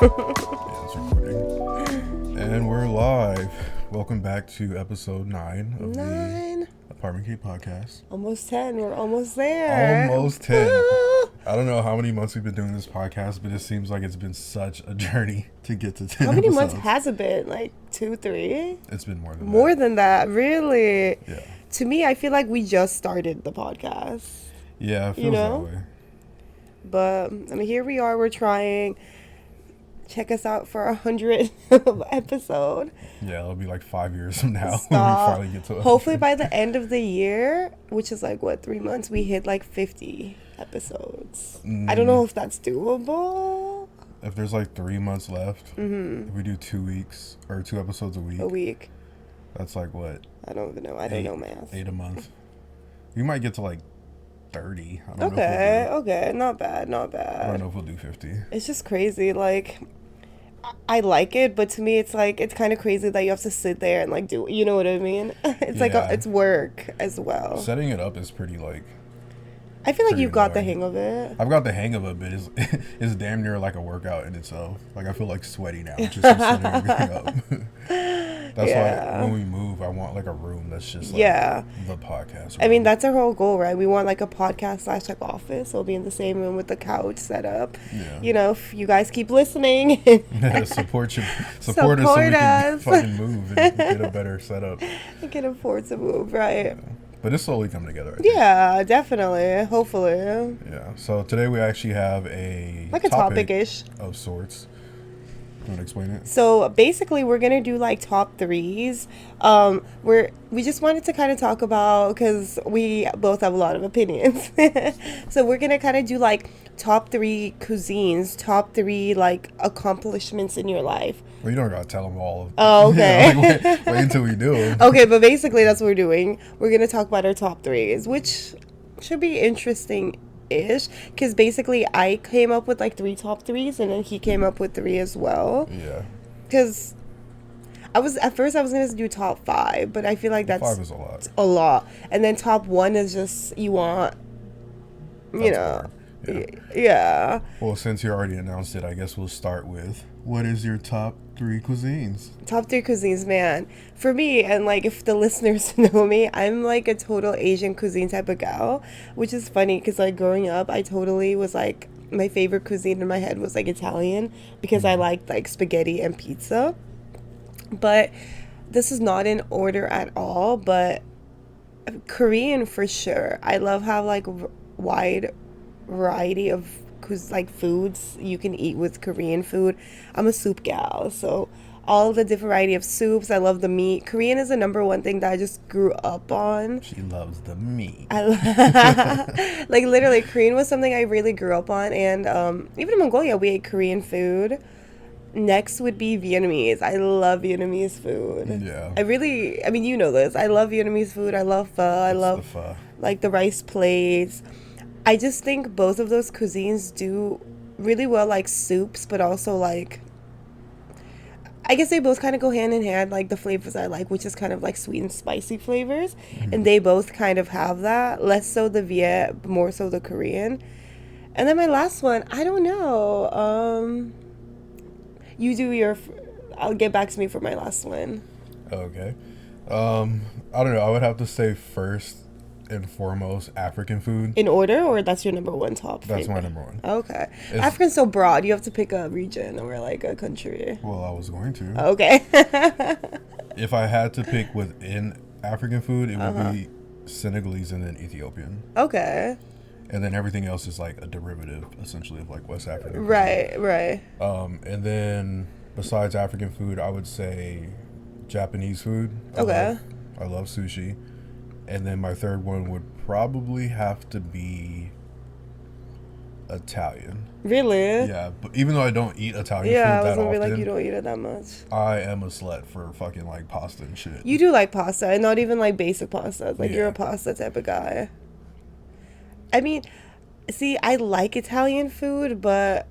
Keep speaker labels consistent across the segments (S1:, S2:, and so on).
S1: Yeah, it's recording. And we're live. Welcome back to episode 9 of the Apartment Key podcast.
S2: Almost 10. We're almost there.
S1: Almost 10. I don't know how many months we've been doing this podcast, but it seems like it's been such a journey to get to 10
S2: How many
S1: episodes.
S2: months has it been? Like 2, 3?
S1: It's been more than that.
S2: More than that, really?
S1: Yeah.
S2: To me, I feel like we just started the podcast.
S1: Yeah, it feels that way.
S2: But, I mean, here we are. We're trying. Check us out for 100 episode.
S1: Yeah, it'll be like 5 years from now
S2: Stop.
S1: when we finally get to 100.
S2: Hopefully by the end of the year, which is like, 3 months, we hit like 50 episodes. I don't know if that's doable.
S1: If there's like 3 months left, if we do 2 weeks or 2 episodes a week. That's like what?
S2: I don't even know. I don't know math.
S1: 8 a month. We might get to like 30. I don't know
S2: Okay. Not bad.
S1: I don't know if we'll do 50.
S2: It's just crazy. Like, I like it, but to me, it's like, it's kind of crazy that you have to sit there and like do, you know what I mean? It's like, it's work as well.
S1: Setting it up is pretty like,
S2: I feel like you got the hang of it.
S1: I've got the hang of it, but it's damn near like a workout in itself. Like, I feel like sweaty now just from setting everything up. That's why when we move, I want like a room that's just like the podcast room.
S2: I mean, that's our whole goal, right? We want like a podcast / like office. We'll be in the same room with the couch set up. Yeah. You know, if you guys keep listening.
S1: support us so we can fucking move and get a better setup.
S2: We can afford to move, right?
S1: Yeah. But it's slowly coming together, I think.
S2: Yeah, definitely. Hopefully.
S1: Yeah. So today we actually have a
S2: topic-ish
S1: of sorts. You want to explain it?
S2: So basically, we're gonna do like top 3's. We just wanted to kind of talk about, because we both have a lot of opinions. So we're gonna kind of do like top 3 cuisines, top 3 like accomplishments in your life.
S1: Well, you don't gotta tell them all.
S2: Oh, okay.
S1: Wait until we do them.
S2: Okay, but basically that's what we're doing. We're gonna talk about our top 3's, which should be interesting-ish, because basically I came up with like 3 top 3's, and then he came up with 3 as well.
S1: Yeah.
S2: Because at first I was gonna do top 5, but I feel like that's
S1: 5 is a lot.
S2: A lot, and then top 1 is just you want, you know. Yeah.
S1: Well, since you already announced it, I guess we'll start with, what is your top 3 cuisines?
S2: Top 3 cuisines, man. For me, and like if the listeners know me, I'm like a total Asian cuisine type of gal, which is funny because like growing up, I totally was like, my favorite cuisine in my head was like Italian, because I liked like spaghetti and pizza. But this is not in order at all, but Korean for sure. I love how like wide variety of like foods you can eat with Korean food. I'm a soup gal, so all the different variety of soups. I love the meat. Korean is the number one thing that I just grew up on.
S1: She loves the meat.
S2: Like literally, Korean was something I really grew up on, and even in Mongolia we ate Korean food. Next would be Vietnamese. I love Vietnamese food.
S1: Yeah.
S2: I mean, you know this. I love Vietnamese food. I love pho. I love
S1: the pho.
S2: Like the rice plates. I just think both of those cuisines do really well, like soups, but also like, I guess they both kind of go hand in hand, like the flavors I like, which is kind of like sweet and spicy flavors. And they both kind of have that, less so the Viet, more so the Korean. And then my last one, I don't know. You do I'll get back to me for my last one.
S1: Okay. I don't know. I would have to say first and foremost African food.
S2: In order, or that's your number one top favorite?
S1: That's my number one.
S2: Okay. African's so broad. You have to pick a region or like a country.
S1: Well, I was going to.
S2: Okay.
S1: If I had to pick within African food, it would be Senegalese and then Ethiopian.
S2: Okay.
S1: And then everything else is like a derivative, essentially, of like West African.
S2: Right.
S1: And then besides African food, I would say Japanese food. I love sushi. And then my third one would probably have to be Italian.
S2: Really?
S1: Yeah, but even though I don't eat Italian food that often. Yeah, I was gonna be like, you don't eat it that much. I am a slut for fucking like pasta and shit.
S2: You do like pasta, and not even like basic pasta. Like you're a pasta type of guy. I mean, see, I like Italian food, but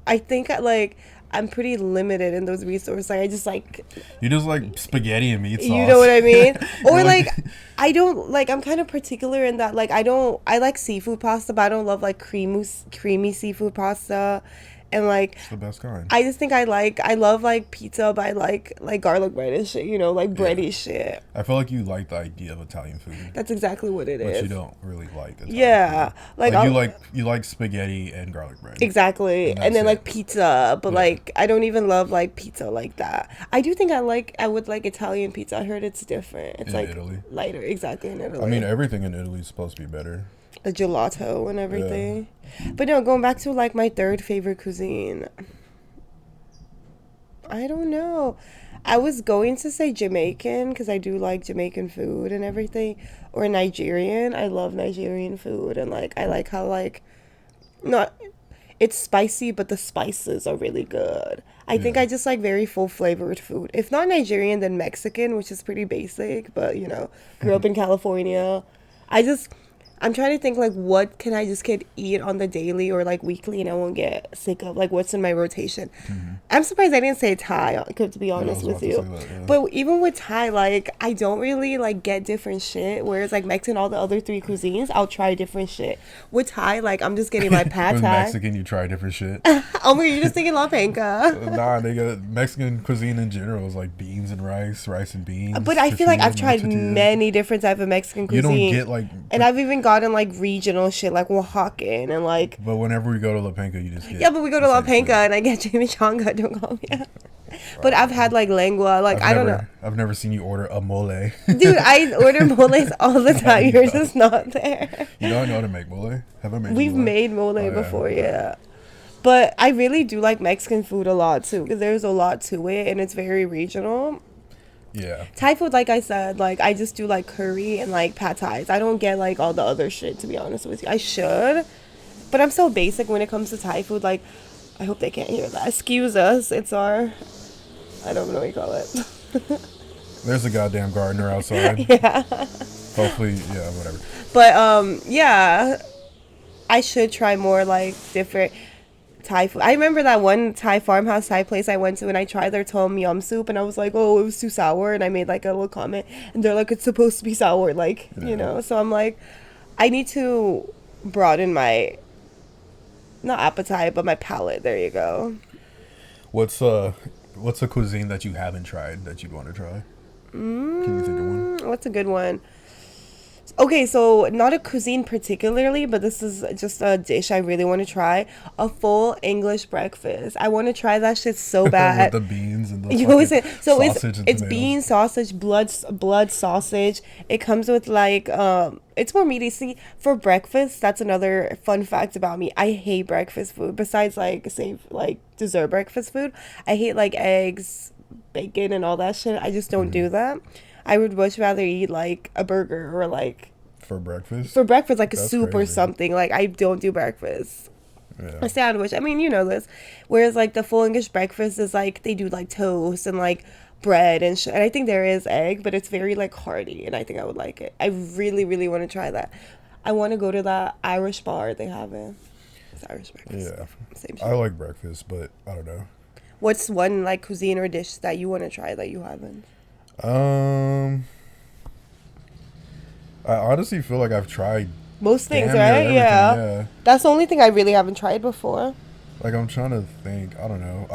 S2: I think I'm pretty limited in those resources. Like, I just like...
S1: You just like spaghetti and meat sauce.
S2: You know what I mean? Or like, I don't, like, I'm kind of particular in that, like, I like seafood pasta, but I don't love like creamy seafood pasta. And like,
S1: It's the best kind.
S2: I just think I love like pizza, but I like garlic bread and shit, you know, like bready shit.
S1: I feel like you like the idea of Italian food.
S2: That's exactly what it is.
S1: But you don't really like Italian
S2: yeah,
S1: food.
S2: like
S1: you like spaghetti and garlic bread.
S2: exactly, and then like pizza, but
S1: Yeah.
S2: like I don't even love like pizza like that. I do think I would like Italian pizza. I heard it's different. It's
S1: In
S2: like
S1: Italy.
S2: lighter, exactly in Italy.
S1: I mean, everything in Italy is supposed to be better.
S2: The gelato and everything. But no, going back to like my third favorite cuisine. I don't know. I was going to say Jamaican because I do like Jamaican food and everything, or Nigerian. I love Nigerian food, and like I like how like not it's spicy, but the spices are really good. I think I just like very full flavored food. If not Nigerian, then Mexican, which is pretty basic, but you know, grew up in California. I'm trying to think like what can I just get eat on the daily or like weekly and I won't get sick of, like what's in my rotation. I'm surprised I didn't say Thai, to be honest with you. But even with Thai, like I don't really like get different shit, whereas like Mexican, all the other three cuisines I'll try different shit. With Thai, like I'm just getting my pad
S1: With
S2: Thai.
S1: Mexican, you try different shit.
S2: Oh my god, you're just thinking La Panca.
S1: Nah, nigga, Mexican cuisine in general is like beans and rice and beans.
S2: But I feel like I've tried
S1: tortillas.
S2: many different type of Mexican cuisine.
S1: You don't get like,
S2: and I've even gotten like regional shit like Oaxacan and like.
S1: But whenever we go to La Panca, you just get.
S2: Yeah, but we go to La Panca and I get chimichanga. Don't call me out. But I've had like lengua. Like I don't know.
S1: I've never seen you order a mole.
S2: Dude, I order moles all the time. You're just not there.
S1: You know I know how to make mole. Have I made?
S2: We've made mole before, yeah. But I really do like Mexican food a lot too because there's a lot to it and it's very regional.
S1: Yeah.
S2: Thai food, like I said, like I just do like curry and like pad thais. I don't get like all the other shit, to be honest with you. I should, but I'm so basic when it comes to Thai food. Like, I hope they can't hear that. Excuse us. It's our, I don't know what you call it.
S1: There's a goddamn gardener outside.
S2: Yeah.
S1: Hopefully, yeah, whatever.
S2: But yeah, I should try more like different Thai food. I remember that one Thai farmhouse Thai place I went to and I tried their tom yum soup and I was like, oh, it was too sour, and I made like a little comment and they're like, it's supposed to be sour, like, you know. So I'm like, I need to broaden my not appetite but my palate. There you go.
S1: What's a cuisine that you haven't tried that you'd want to try? Can you think of one?
S2: What's a good one? Okay, so not a cuisine particularly, but this is just a dish I really want to try. A full English breakfast. I want to try that shit so bad.
S1: With the beans and the
S2: you always say, so
S1: sausage
S2: it's beans, sausage, blood sausage. It comes with like it's more meaty. See, for breakfast, that's another fun fact about me. I hate breakfast food. Besides like say like dessert breakfast food, I hate like eggs, bacon, and all that shit. I just don't do that. I would much rather eat like a burger or like
S1: for breakfast
S2: like a soup or something. Like I don't do breakfast. A sandwich, I mean, you know this. Whereas like the full English breakfast is like they do like toast and like bread and shit. And I think there is egg, but it's very like hearty and I think I would like it. I really really want to try that. I want to go to that Irish bar they have it. It's Irish breakfast.
S1: Yeah,
S2: same shit.
S1: I like breakfast, but I don't know.
S2: What's one like cuisine or dish that you want to try that you haven't?
S1: I honestly feel like I've tried
S2: most things, right? Yeah. That's the only thing I really haven't tried before.
S1: Like, I'm trying to think. I don't know.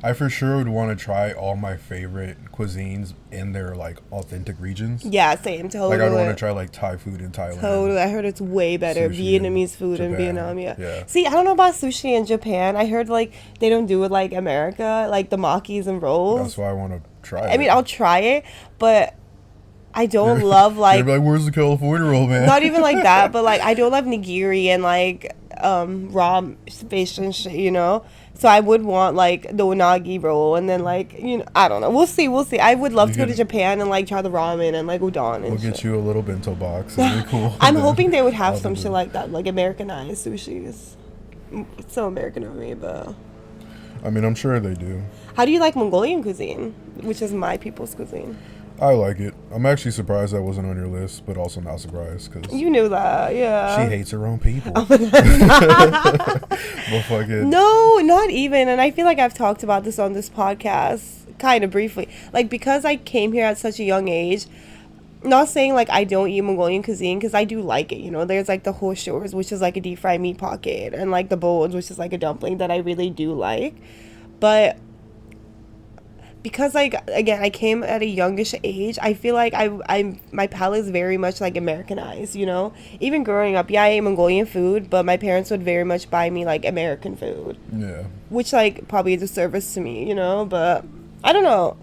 S1: I for sure would want to try all my favorite cuisines in their, like, authentic regions.
S2: Yeah, same. Totally.
S1: Like, I'd want to try, like, Thai food in Thailand.
S2: Totally. I heard it's way better.
S1: Sushi
S2: Vietnamese food
S1: Japan.
S2: in Vietnam,
S1: Yeah.
S2: See, I don't know about sushi in Japan. I heard, like, they don't do it like America, like the makis and rolls.
S1: That's why I want to try it.
S2: I mean, I'll try it, but I don't love, like...
S1: You're like, where's the California roll, man?
S2: Not even like that, but, like, I don't love nigiri and, like, raw fish and shit, you know? So I would want like the unagi roll and then like, you know, I don't know. We'll see. I would love to go to Japan and like try the ramen and like udon and
S1: We'll
S2: shit.
S1: get you a little bento box. It'll be cool.
S2: I'm hoping they would have some shit like that, like Americanized sushis. It's so American of me, but...
S1: I mean, I'm sure they do.
S2: How do you like Mongolian cuisine, which is my people's cuisine?
S1: I like it. I'm actually surprised that wasn't on your list, but also not surprised because
S2: you knew that, yeah.
S1: She hates her own people. Well, fucking
S2: no, not even. And I feel like I've talked about this on this podcast, kind of briefly. Like because I came here at such a young age, not saying like I don't eat Mongolian cuisine, because I do like it. You know, there's like the hoshors, which is like a deep fried meat pocket, and like the bowls, which is like a dumpling that I really do like. But because like again, I came at a youngish age, I feel like I'm my palate is very much like Americanized. You know, even growing up, yeah, I ate Mongolian food, but my parents would very much buy me like American food.
S1: Yeah.
S2: Which like probably is a service to me, you know, but I don't know.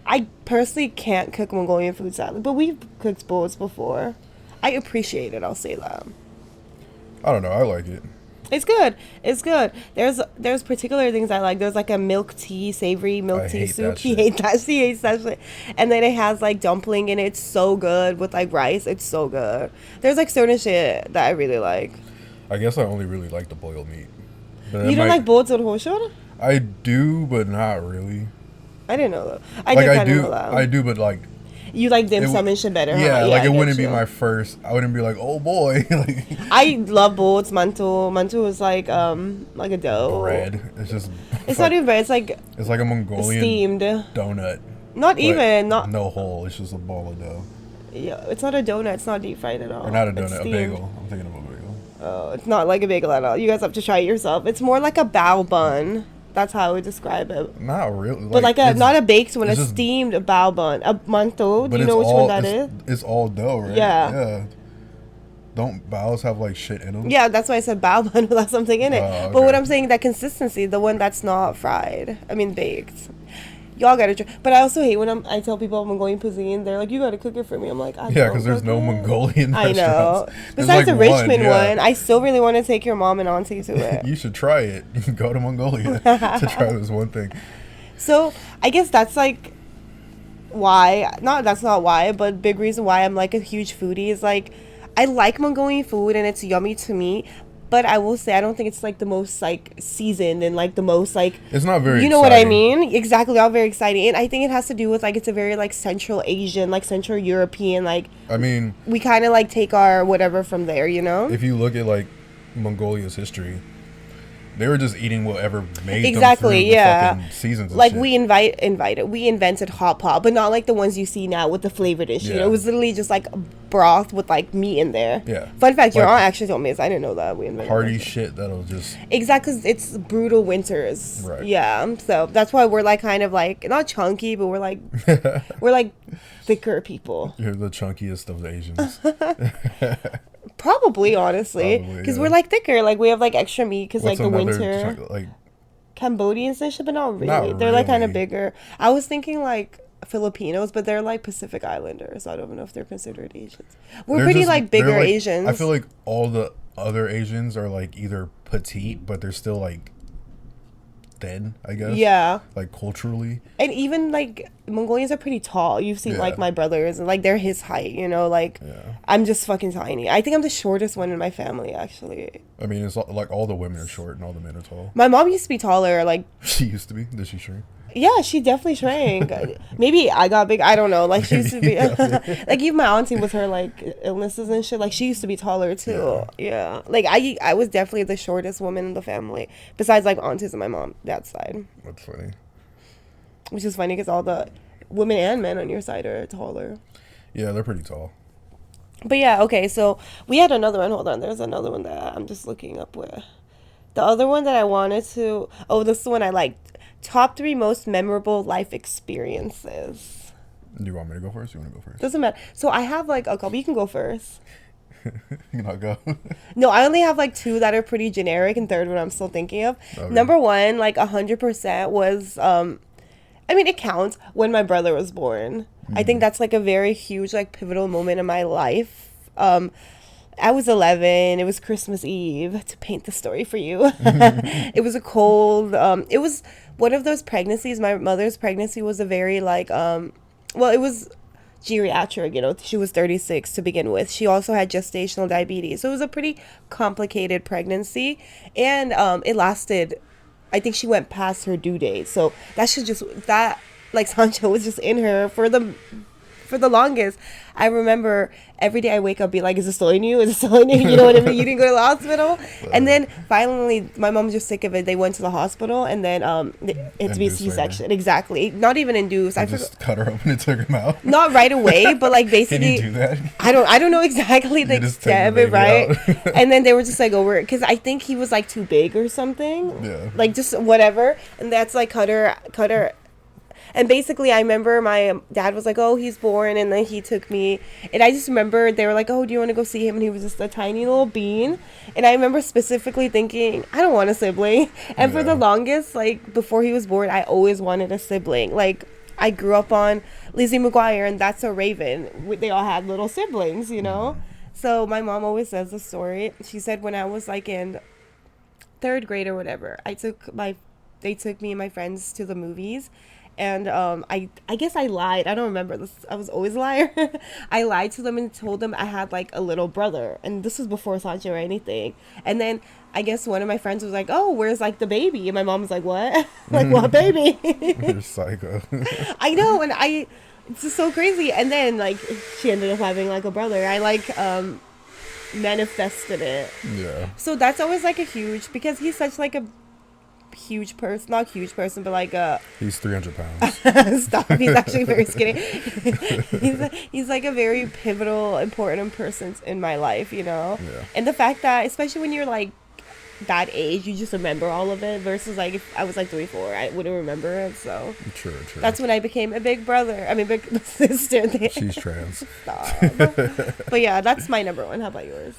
S2: I personally can't cook Mongolian food sadly, but we've cooked bowls before. I appreciate it, I'll say that.
S1: I don't know. I like it.
S2: It's good. It's good. There's particular things I like. There's like a milk tea, savory milk
S1: I
S2: tea
S1: hate
S2: soup.
S1: that
S2: She
S1: shit.
S2: hates that. She hates that shit. And then it has like dumpling in it. It's so good with like rice. It's so good. There's like certain shit that I really like.
S1: I guess I only really like the boiled meat. But
S2: You don't like bowls with hoshor?
S1: I do, but not really.
S2: I didn't know that. I
S1: Like
S2: did
S1: I
S2: kind of
S1: do,
S2: know that.
S1: I do, but like
S2: You like dim
S1: it
S2: sum
S1: w-
S2: and shit better, huh?
S1: yeah, like
S2: I
S1: it
S2: get
S1: wouldn't be
S2: you.
S1: my first. I wouldn't be like, oh boy, like
S2: I love bowls, mantou. Mantou is like a dough.
S1: bread. It's just.
S2: It's not even bread. It's like
S1: It's like a Mongolian
S2: steamed.
S1: donut.
S2: Not
S1: but
S2: even not.
S1: no hole. It's just a ball of dough,
S2: Yeah, it's not a donut. It's not deep fried at all.
S1: or not a
S2: It's
S1: donut, a
S2: steamed.
S1: bagel. I'm thinking of a bagel.
S2: Oh, it's not like a bagel at all. You guys have to try it yourself. It's more like a bao bun. That's how I would describe it.
S1: Not really.
S2: But like a
S1: it's-
S2: not a baked one, a
S1: it's just-
S2: steamed bao bun. A mantou. Do
S1: but
S2: you
S1: it's
S2: know which
S1: all,
S2: one that is?
S1: It's all dough, right?
S2: Yeah.
S1: Yeah. Don't bows have like shit in them?
S2: Yeah, that's why I said bao bun without something in it.
S1: Oh,
S2: But what
S1: okay.
S2: I'm saying, that consistency, the one that's not fried. I mean baked. Y'all gotta try. But I also hate when I tell people I'm Mongolian cuisine. They're like, you gotta cook it for me. I'm like, I
S1: Yeah,
S2: don't
S1: because there's
S2: cook
S1: no
S2: it.
S1: Mongolian
S2: I know.
S1: restaurants. There's
S2: Besides the
S1: like
S2: Richmond
S1: yeah.
S2: one, I still really want to take your mom and auntie to it.
S1: You should try it. You can go to Mongolia to try this one thing.
S2: So I guess that's like why. That's not why, but big reason why I'm like a huge foodie is like I like Mongolian food and it's yummy to me. But I will say I don't think it's like the most like seasoned and like the most like
S1: It's not very
S2: you know what I
S1: exciting.
S2: mean? Exactly, all very exciting. And I think it has to do with like it's a very like Central Asian, like Central European, like
S1: I mean,
S2: we kind of like take our whatever from there, you know?
S1: if you look at like Mongolia's history, they were just eating whatever made
S2: Exactly,
S1: them through
S2: yeah.
S1: the fucking seasons and
S2: Like
S1: shit.
S2: we invented hot pot, but not like the ones you see now with the flavored dish. You know,
S1: Yeah.
S2: it was literally just like broth with like meat in there.
S1: Yeah.
S2: Fun fact: your
S1: Like
S2: aunt actually told me this. I didn't know that we invented
S1: Hearty
S2: this.
S1: shit that'll just
S2: Exactly, 'cause it's brutal winters.
S1: Right.
S2: Yeah, so that's why we're like kind of like not chunky, but we're like thicker people.
S1: you're the chunkiest of the Asians.
S2: Probably, honestly,
S1: Probably,
S2: because
S1: yeah.
S2: we're like thicker. Like we have like extra meat because like
S1: What's
S2: the
S1: another
S2: winter.
S1: like
S2: Cambodians and shit, but not really.
S1: Not
S2: They're like kind of
S1: really.
S2: bigger. I was thinking like Filipinos, but they're like Pacific Islanders. I don't even know if they're considered Asians. We're
S1: they're
S2: pretty
S1: just-
S2: like
S1: they're,
S2: bigger
S1: like-
S2: Asians.
S1: I feel like all the other Asians are like either petite, but they're still like thin, I guess.
S2: yeah,
S1: Like culturally.
S2: and even like Mongolians are pretty tall. You've seen like
S1: Yeah.
S2: my brothers, and like they're his height. You know, like
S1: Yeah.
S2: I'm just fucking tiny. I think I'm the shortest one in my family, actually.
S1: I mean, it's like all the women are short and all the men are tall.
S2: My mom used to be taller. Like
S1: She used to be. Did she shrink?
S2: yeah, she definitely shrank. Maybe I got big. I don't know. Like she used to be like even my auntie with her like illnesses and shit. Like she used to be taller too. Yeah. Like I was definitely the shortest woman in the family besides like aunties and my mom dad's side,
S1: That's funny.
S2: which is funny because all the women and men on your side are taller.
S1: Yeah, they're pretty tall.
S2: But yeah, okay. So we had another one. Hold on. There's another one that I'm just looking up with. The other one that I wanted to. Oh, this is the one I liked. Top 3 most memorable life experiences.
S1: Do you want me to go first? You want to go first?
S2: Doesn't matter. So I have like a couple. You can go first.
S1: You can go.
S2: No, I only have like 2 that are pretty generic, and third one I'm still thinking of.
S1: Okay.
S2: Number 1, like 100% was I mean it counts when my brother was born. I think that's like a very huge like pivotal moment in my life. I was 11. It was Christmas Eve, to paint the story for you. It was a cold. It was one of those pregnancies. My mother's pregnancy was a very like well, it was geriatric, you know. She was 36 to begin with. She also had gestational diabetes, so it was a pretty complicated pregnancy, and it lasted. I think she went past her due date, so that should just that like Sancho was just in her for the for the longest, I remember every day I wake up, be like, "Is it still in you? Is it still in you?" You know what I mean? You didn't go to the hospital, and then finally, my mom was just sick of it. They went to the hospital, and then it had to be a C-section. Exactly, not even induced. I
S1: just cut her open and took him out.
S2: Not right away, but like basically,
S1: Can you do that?
S2: I don't know exactly the extent of it, right? And then they were just like over, because I think he was like too big or something.
S1: Yeah.
S2: Like just whatever, and that's like cut her. And basically, I remember my dad was like, "Oh, he's born," and then he took me, and I just remember they were like, "Oh, do you want to go see him?" And he was just a tiny little bean, and I remember specifically thinking, "I don't want a sibling." And for the longest, like before he was born, I always wanted a sibling. Like I grew up on Lizzie McGuire and That's So Raven. They all had little siblings, you know. So my mom always says the story. She said when I was like in third grade or whatever, they took me and my friends to the movies. And I guess I lied. I don't remember this. I was always a liar. I lied to them and told them I had like a little brother, and this was before Sancho or anything. And then I guess one of my friends was like, "Oh, where's like the baby?" And my mom was like, "What? Like what baby?"
S1: You're psycho.
S2: I know, and it's just so crazy. And then like she ended up having like a brother. I like manifested it.
S1: Yeah.
S2: So that's always like a huge, because he's such like a huge person, not huge person, but like
S1: he's 300 pounds.
S2: Stop. He's actually very skinny. he's like a very pivotal, important person in my life, you know.
S1: Yeah.
S2: And the fact that, especially when you're like that age, you just remember all of it, versus like if I was like 3, 4, I wouldn't remember it. So
S1: True.
S2: that's when I became a big brother. I mean, big sister.
S1: She's trans.
S2: Stop. But yeah, that's my number one. How about yours?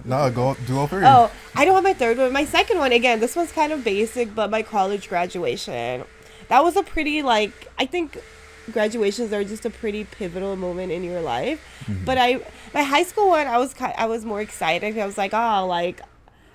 S1: No, do all 3.
S2: Oh, I don't have my third one. My second one, again, this one's kind of basic, but my college graduation. That was a pretty, like, I think graduations are just a pretty pivotal moment in your life. Mm-hmm. But my high school one, I was more excited. I was like, oh, like,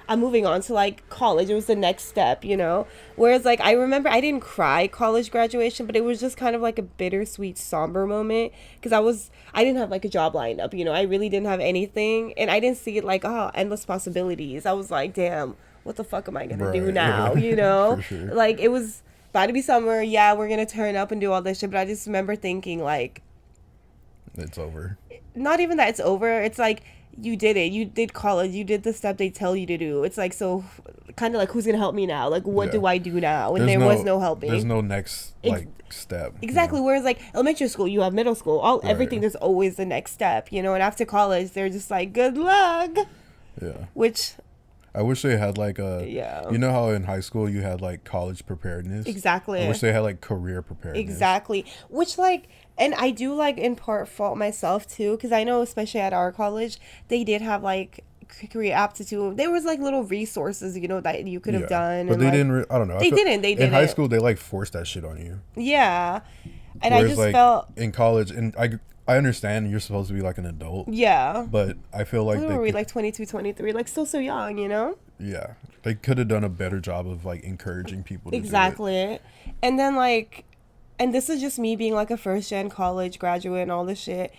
S2: I'm moving on to like college. It was the next step, you know? Whereas like I remember I didn't cry college graduation, but it was just kind of like a bittersweet, somber moment, because I didn't have like a job lined up, you know? I really didn't have anything, and I didn't see it like, oh, endless possibilities. I was like, damn, what the fuck am I gonna do now? You know? For sure. Like it was about to be summer, yeah, we're gonna turn up and do all this shit, but I just remember thinking like,
S1: it's over.
S2: Not even that it's over, it's like, you did it. You did college. You did the step they tell you to do. It's like, so kind of like, who's going to help me now? Like, what do I do now? And there was no helping.
S1: There's no next like step.
S2: Exactly. You know? Whereas like elementary school, you have middle school, everything. There's always the next step, you know? And after college, they're just like, good luck.
S1: Yeah.
S2: Which
S1: I wish they had like you know how in high school you had like college preparedness?
S2: Exactly.
S1: I wish they had like career preparedness.
S2: Exactly. Which like, and I do like in part fault myself too, because I know especially at our college, they did have like career aptitude. There was like little resources, you know, that you could have done.
S1: But
S2: and,
S1: they
S2: like,
S1: didn't, I don't know.
S2: They didn't.
S1: In high school, they like forced that shit on you.
S2: Yeah. And
S1: whereas,
S2: I just
S1: like,
S2: felt.
S1: In college, and I understand you're supposed to be like an adult.
S2: Yeah.
S1: But I feel like
S2: we were like 22, 23, like still so young, you know?
S1: Yeah. They could have done a better job of like encouraging people to
S2: exactly.
S1: do it.
S2: And then like, and this is just me being like a first gen college graduate and all this shit.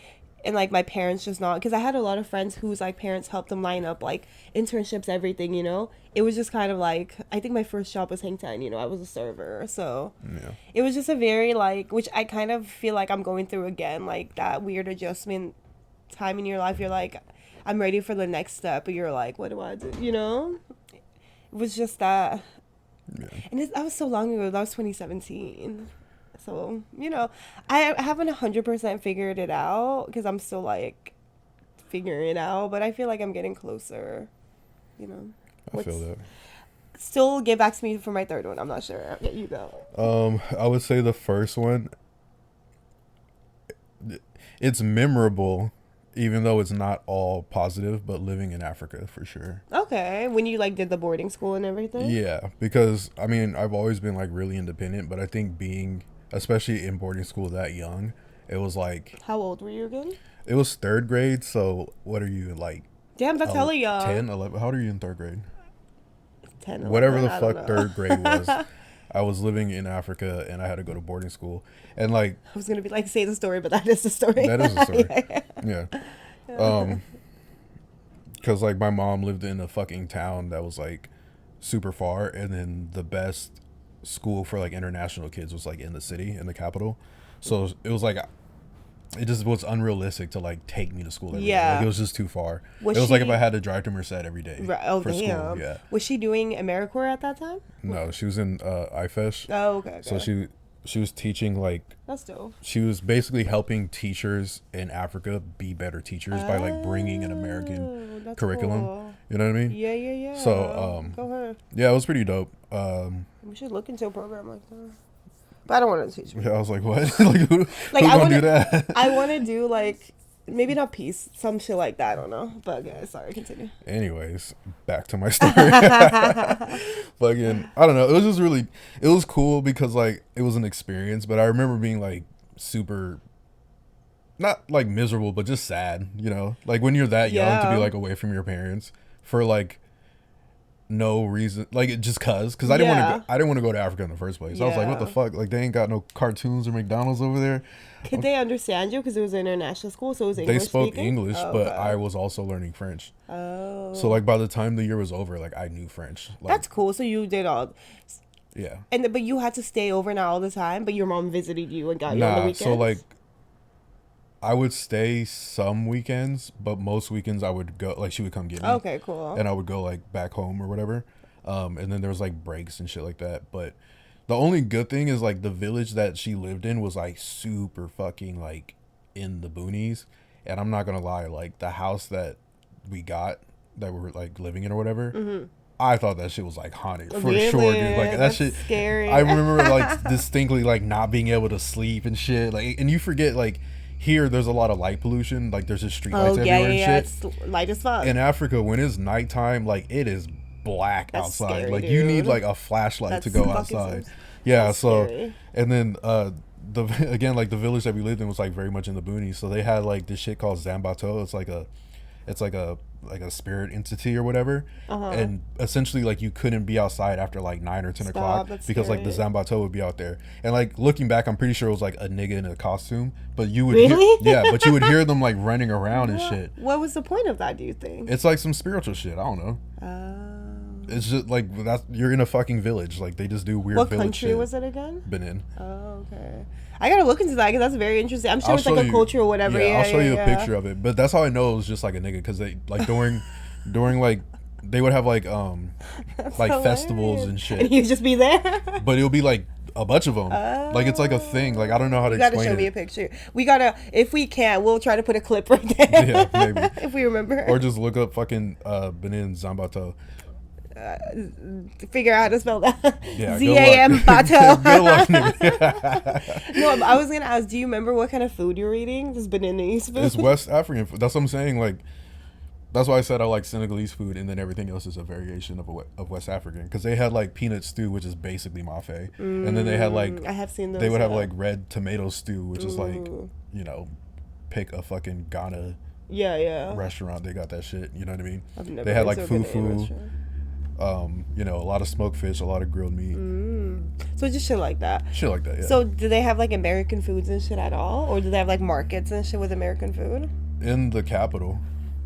S2: And like my parents just not, because I had a lot of friends whose like parents helped them line up like internships, everything, you know? It was just kind of like, I think my first job was Hang Ten, you know, I was a server. So it was just a very like, which I kind of feel like I'm going through again, like that weird adjustment time in your life. You're like, I'm ready for the next step, but you're like, what do I do? You know? It was just that. Yeah. And that was so long ago. That was 2017. So, you know, I haven't 100% figured it out because I'm still like figuring it out, but I feel like I'm getting closer, you know.
S1: I feel that.
S2: Still get back to me for my third one. I'm not sure. Yeah, you go.
S1: I would say the first one, it's memorable, even though it's not all positive, but living in Africa for sure.
S2: Okay. When you like did the boarding school and everything?
S1: Yeah, because I mean, I've always been like really independent, but I think being, especially in boarding school that young, it was like...
S2: How old were you again?
S1: It was third grade, so what are you, like...
S2: Damn, that's hella young.
S1: 10, 11, how old are you in third grade?
S2: 10, 11,
S1: whatever the fuck third grade was. I was living in Africa, and I had to go to boarding school. And like...
S2: I was going to be like, say the story, but that is the story.
S1: That is the story. Yeah. Because like my mom lived in a fucking town that was like super far, and then the best school for like international kids was like in the city, in the capital. So it was like it just was unrealistic to like take me to school every day.
S2: Yeah.
S1: Like, it was just too far.
S2: Was
S1: it was like
S2: she-
S1: if I had to drive to Merced every day for school. Yeah.
S2: Was she doing AmeriCorps at that time?
S1: No, she was in IFESH.
S2: Oh, okay.
S1: So she was teaching like
S2: That's dope.
S1: she was basically helping teachers in Africa be better teachers by like bringing an American curriculum.
S2: Cool.
S1: You know what I mean?
S2: Yeah.
S1: So
S2: Go ahead.
S1: yeah, it was pretty dope.
S2: We should look into a program like that. But I don't want to teach me.
S1: Yeah, I was like, what? Like, who
S2: Like,
S1: gonna do that?
S2: I want to do like maybe not peace, some shit like that. I don't know. But yeah, sorry, continue.
S1: Anyways, back to my story. But again, I don't know. It was just really, it was cool because like it was an experience. But I remember being like super, not like miserable, but just sad. You know, like when you're that young to be like away from your parents for like no reason, like it just because I didn't want to. I didn't want to go to Africa in the first place. I was like, what the fuck? Like they ain't got no cartoons or McDonald's over there.
S2: Could they understand you because it was an international school, so it was English.
S1: They spoke
S2: speaking?
S1: English, but I was also learning French.
S2: Oh.
S1: So like by the time the year was over, like I knew French. Like,
S2: that's cool. So you did all.
S1: Yeah.
S2: But you had to stay over now all the time. But your mom visited you and got you on the weekends.
S1: So like, I would stay some weekends, but most weekends I would go. Like she would come get me.
S2: Okay, cool.
S1: And I would go like back home or whatever. And then there was like breaks and shit like that. But the only good thing is like the village that she lived in was like super fucking like in the boonies. And I'm not gonna lie, like the house that we got that we were like living in or whatever. Mm-hmm. I thought that shit was like haunted for sure, dude. Like that shit,
S2: scary.
S1: I remember like distinctly like not being able to sleep and shit. Like, and you forget like here there's a lot of light pollution. Like there's just street lights everywhere and shit.
S2: It's light as fuck.
S1: In Africa, when it's nighttime, like it is black outside.
S2: Scary,
S1: like
S2: dude.
S1: you need like a flashlight to go outside. Yeah, so
S2: scary.
S1: And then the again like the village that we lived in was like very much in the boonies. So they had like this shit called Zambato. It's like a spirit entity or whatever. And essentially like you couldn't be outside after like 9 or 10 o'clock because like the Zambato would be out there. And like looking back, I'm pretty sure it was like a nigga in a costume, but you would but you would hear them like running around and shit.
S2: What was the point of that, do you think?
S1: It's like some spiritual shit. I don't know. It's just like you're in a fucking village. Like they just do weird.
S2: What
S1: village
S2: country
S1: shit.
S2: was it again?
S1: Benin.
S2: Oh, okay. I gotta look into that because that's very interesting. I'm sure it's like a culture or whatever.
S1: Yeah, I'll show you a picture of it. But that's how I know it was just like a nigga because they like during like they would have like festivals and shit.
S2: And you'd just be there.
S1: But it'll be like a bunch of them. Like it's like a thing. Like I don't know how to explain it.
S2: You gotta show me a picture. We gotta, if we can, we'll try to put a clip right there.
S1: Yeah, maybe.
S2: If we remember.
S1: Or just look up fucking Benin Zambato.
S2: Figure out how to spell that.
S1: Yeah,
S2: Z-A-M Bato.
S1: Good luck, nigga.
S2: No, I was gonna ask, do you remember what kind of food you're eating? Just Beninese food?
S1: It's West African food. That's what I'm saying. Like, that's why I said I like Senegalese food, and then everything else is a variation of West African. Because they had like peanut stew, which is basically mafe, and then they had like
S2: I have seen those.
S1: They would have like red tomato stew, which is like, you know, pick a fucking Ghana restaurant. They got that shit. You know what I mean?
S2: I've never
S1: they had like
S2: been to a Ghanaian
S1: fufu.
S2: restaurant.
S1: You know, a lot of smoked fish, a lot of grilled meat.
S2: So just shit like that.
S1: Shit like that, yeah.
S2: So do they have like American foods and shit at all? Or do they have like markets and shit with American food?
S1: In the capital.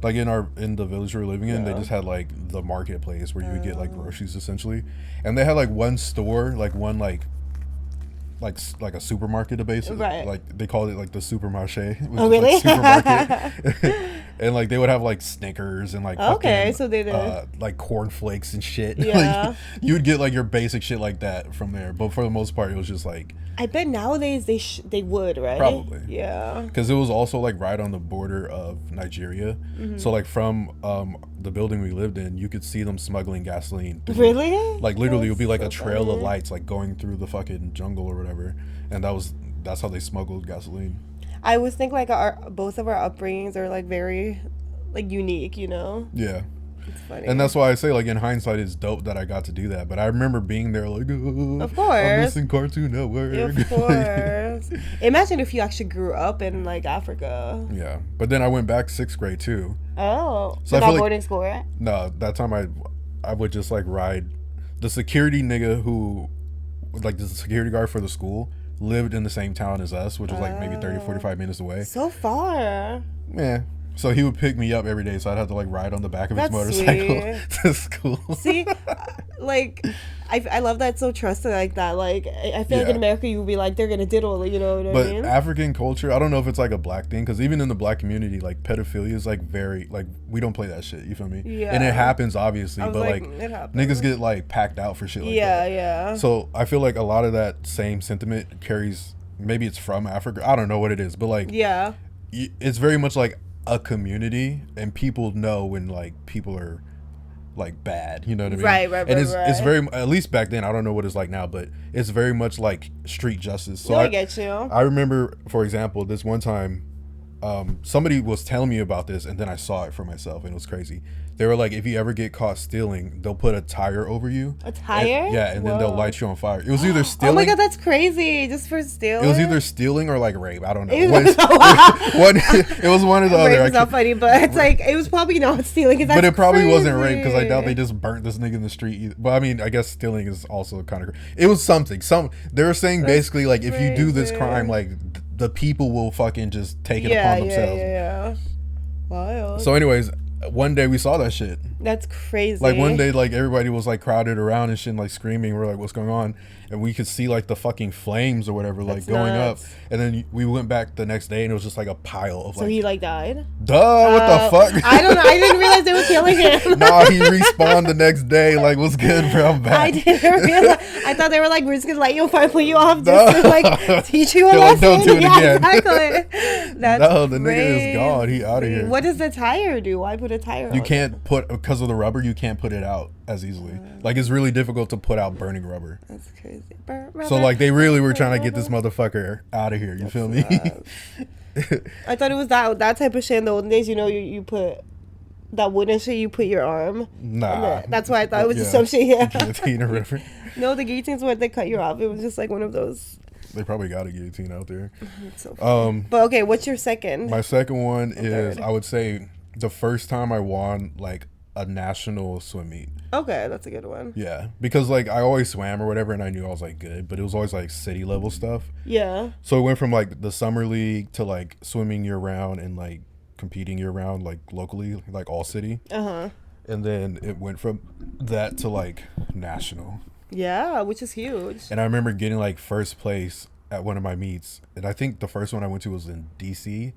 S1: Like in the village we were living in, they just had like the marketplace where you would get like groceries essentially. And they had like one store, like one like a supermarket basically.
S2: Right.
S1: Like they called it like the supermarché.
S2: Oh really?
S1: Like supermarket. And like they would have like Snickers and like
S2: so they did
S1: like cornflakes and shit.
S2: Yeah.
S1: Like, you would get like your basic shit like that from there. But for the most part, it was just like.
S2: I bet nowadays they would, right?
S1: Probably.
S2: Yeah.
S1: Because it was also like right on the border of Nigeria. So like from the building we lived in, you could see them smuggling gasoline.
S2: Really?
S1: Like literally, it would be like a trail of lights like going through the fucking jungle or whatever. And that's how they smuggled gasoline.
S2: I always think like both of our upbringings are like very like unique, you know?
S1: Yeah.
S2: It's funny.
S1: And that's why I say like in hindsight it's dope that I got to do that. But I remember being there like, oh,
S2: of course,
S1: I'm missing Cartoon Network.
S2: Of course. Imagine if you actually grew up in like Africa.
S1: Yeah. But then I went back 6th grade too.
S2: Oh.
S1: So I
S2: not
S1: feel like,
S2: boarding school, right?
S1: No, that time I would just like ride the security nigga who like the security guard for the school lived in the same town as us, which was like maybe 30 45 minutes away.
S2: So far.
S1: Yeah. So he would pick me up every day, so I'd have to like ride on the back of his
S2: That's
S1: motorcycle
S2: sweet.
S1: to school.
S2: See, like, I love that so trusting like that. Like, I feel like in
S1: Yeah.
S2: America you would be like, they're gonna diddle, you know what I
S1: But
S2: mean?
S1: African culture, I don't know if it's like a black thing, because even in the black community, like pedophilia is like very like we don't play that shit. You feel me?
S2: Yeah.
S1: And it happens obviously,
S2: I was
S1: but
S2: like,
S1: like
S2: it happens.
S1: niggas get like packed out for shit like
S2: Yeah,
S1: that.
S2: yeah.
S1: So I feel like a lot of that same sentiment carries. Maybe it's from Africa. I don't know what it is, but like
S2: Yeah.
S1: it's very much like a community, and people know when like people are like bad, you know what I mean?
S2: Right,
S1: And it's
S2: right.
S1: very, at least back then, I don't know what it's like now, but it's very much like street justice. So
S2: No, I get you.
S1: I remember, for example, this one time, somebody was telling me about this, and then I saw it for myself, and it was crazy. They were like, if you ever get caught stealing, they'll put a tire over you.
S2: A tire?
S1: And then they'll
S2: Whoa.
S1: light you on fire. It was either stealing.
S2: Oh my god, that's crazy! Just for stealing.
S1: It was either stealing or like rape. I don't know.
S2: Ew.
S1: It was one or the other.
S2: Rape
S1: I
S2: is not
S1: can't-
S2: funny, but it's like it was probably not stealing. Cause
S1: But
S2: that's
S1: it probably wasn't rape,
S2: crazy.
S1: because I doubt they just burnt this nigga in the street either. But I mean, I guess stealing is also kind of. It was something. They were saying basically like if you do this
S2: crazy.
S1: crime, like the people will fucking just take it
S2: Yeah,
S1: upon themselves.
S2: yeah. Wild.
S1: So, anyways, one day we saw that shit.
S2: That's crazy.
S1: Like one day, like everybody was like crowded around and shit, and, like screaming. We're like, "What's going on?" And we could see like the fucking flames or whatever, like
S2: That's
S1: going
S2: nuts.
S1: up. And then we went back the next day, and it was just like a pile of
S2: So
S1: like,
S2: he like died.
S1: duh, what the fuck?
S2: I don't know. I didn't realize they were killing him.
S1: Nah, he respawned the next day. Like, what's good, bro? I'm back.
S2: I didn't realize. I thought they were like, we're just gonna light you on fire, put you off,
S1: No.
S2: just to like teach you a
S1: They're like,
S2: lesson.
S1: "Don't do it
S2: Yeah,
S1: again."
S2: exactly. That's
S1: No, the nigga is gone. He outta
S2: crazy.
S1: here.
S2: What does the tire do? Why put a tire?
S1: You
S2: on?
S1: can't put, because of the rubber, you can't put it out as easily. Like, it's really difficult to put out burning rubber.
S2: That's crazy.
S1: So like they really were trying to get this motherfucker out of here. You feel me?
S2: I thought it was that type of shit in the olden days. You know, you put that wooden shit. You put your arm.
S1: Nah.
S2: That's why I thought it was just
S1: Yeah.
S2: some shit. Yeah.
S1: Guillotine or whatever.
S2: No, the guillotines when they cut you off. It was just like one of those.
S1: They probably got a guillotine out there.
S2: It's so funny. But okay, what's your second?
S1: My second one is,
S2: third.
S1: I would say, the first time I won like a national swim meet.
S2: Okay, that's a good one.
S1: Yeah, because like I always swam or whatever, and I knew I was like good, but it was always like city level stuff.
S2: Yeah.
S1: So it went from like the summer league to like swimming year round and like competing year round, like locally, like all city.
S2: Uh-huh.
S1: And then it went from that to like national.
S2: Yeah, which is huge.
S1: And I remember getting like first place at one of my meets. And I think the first one I went to was in DC,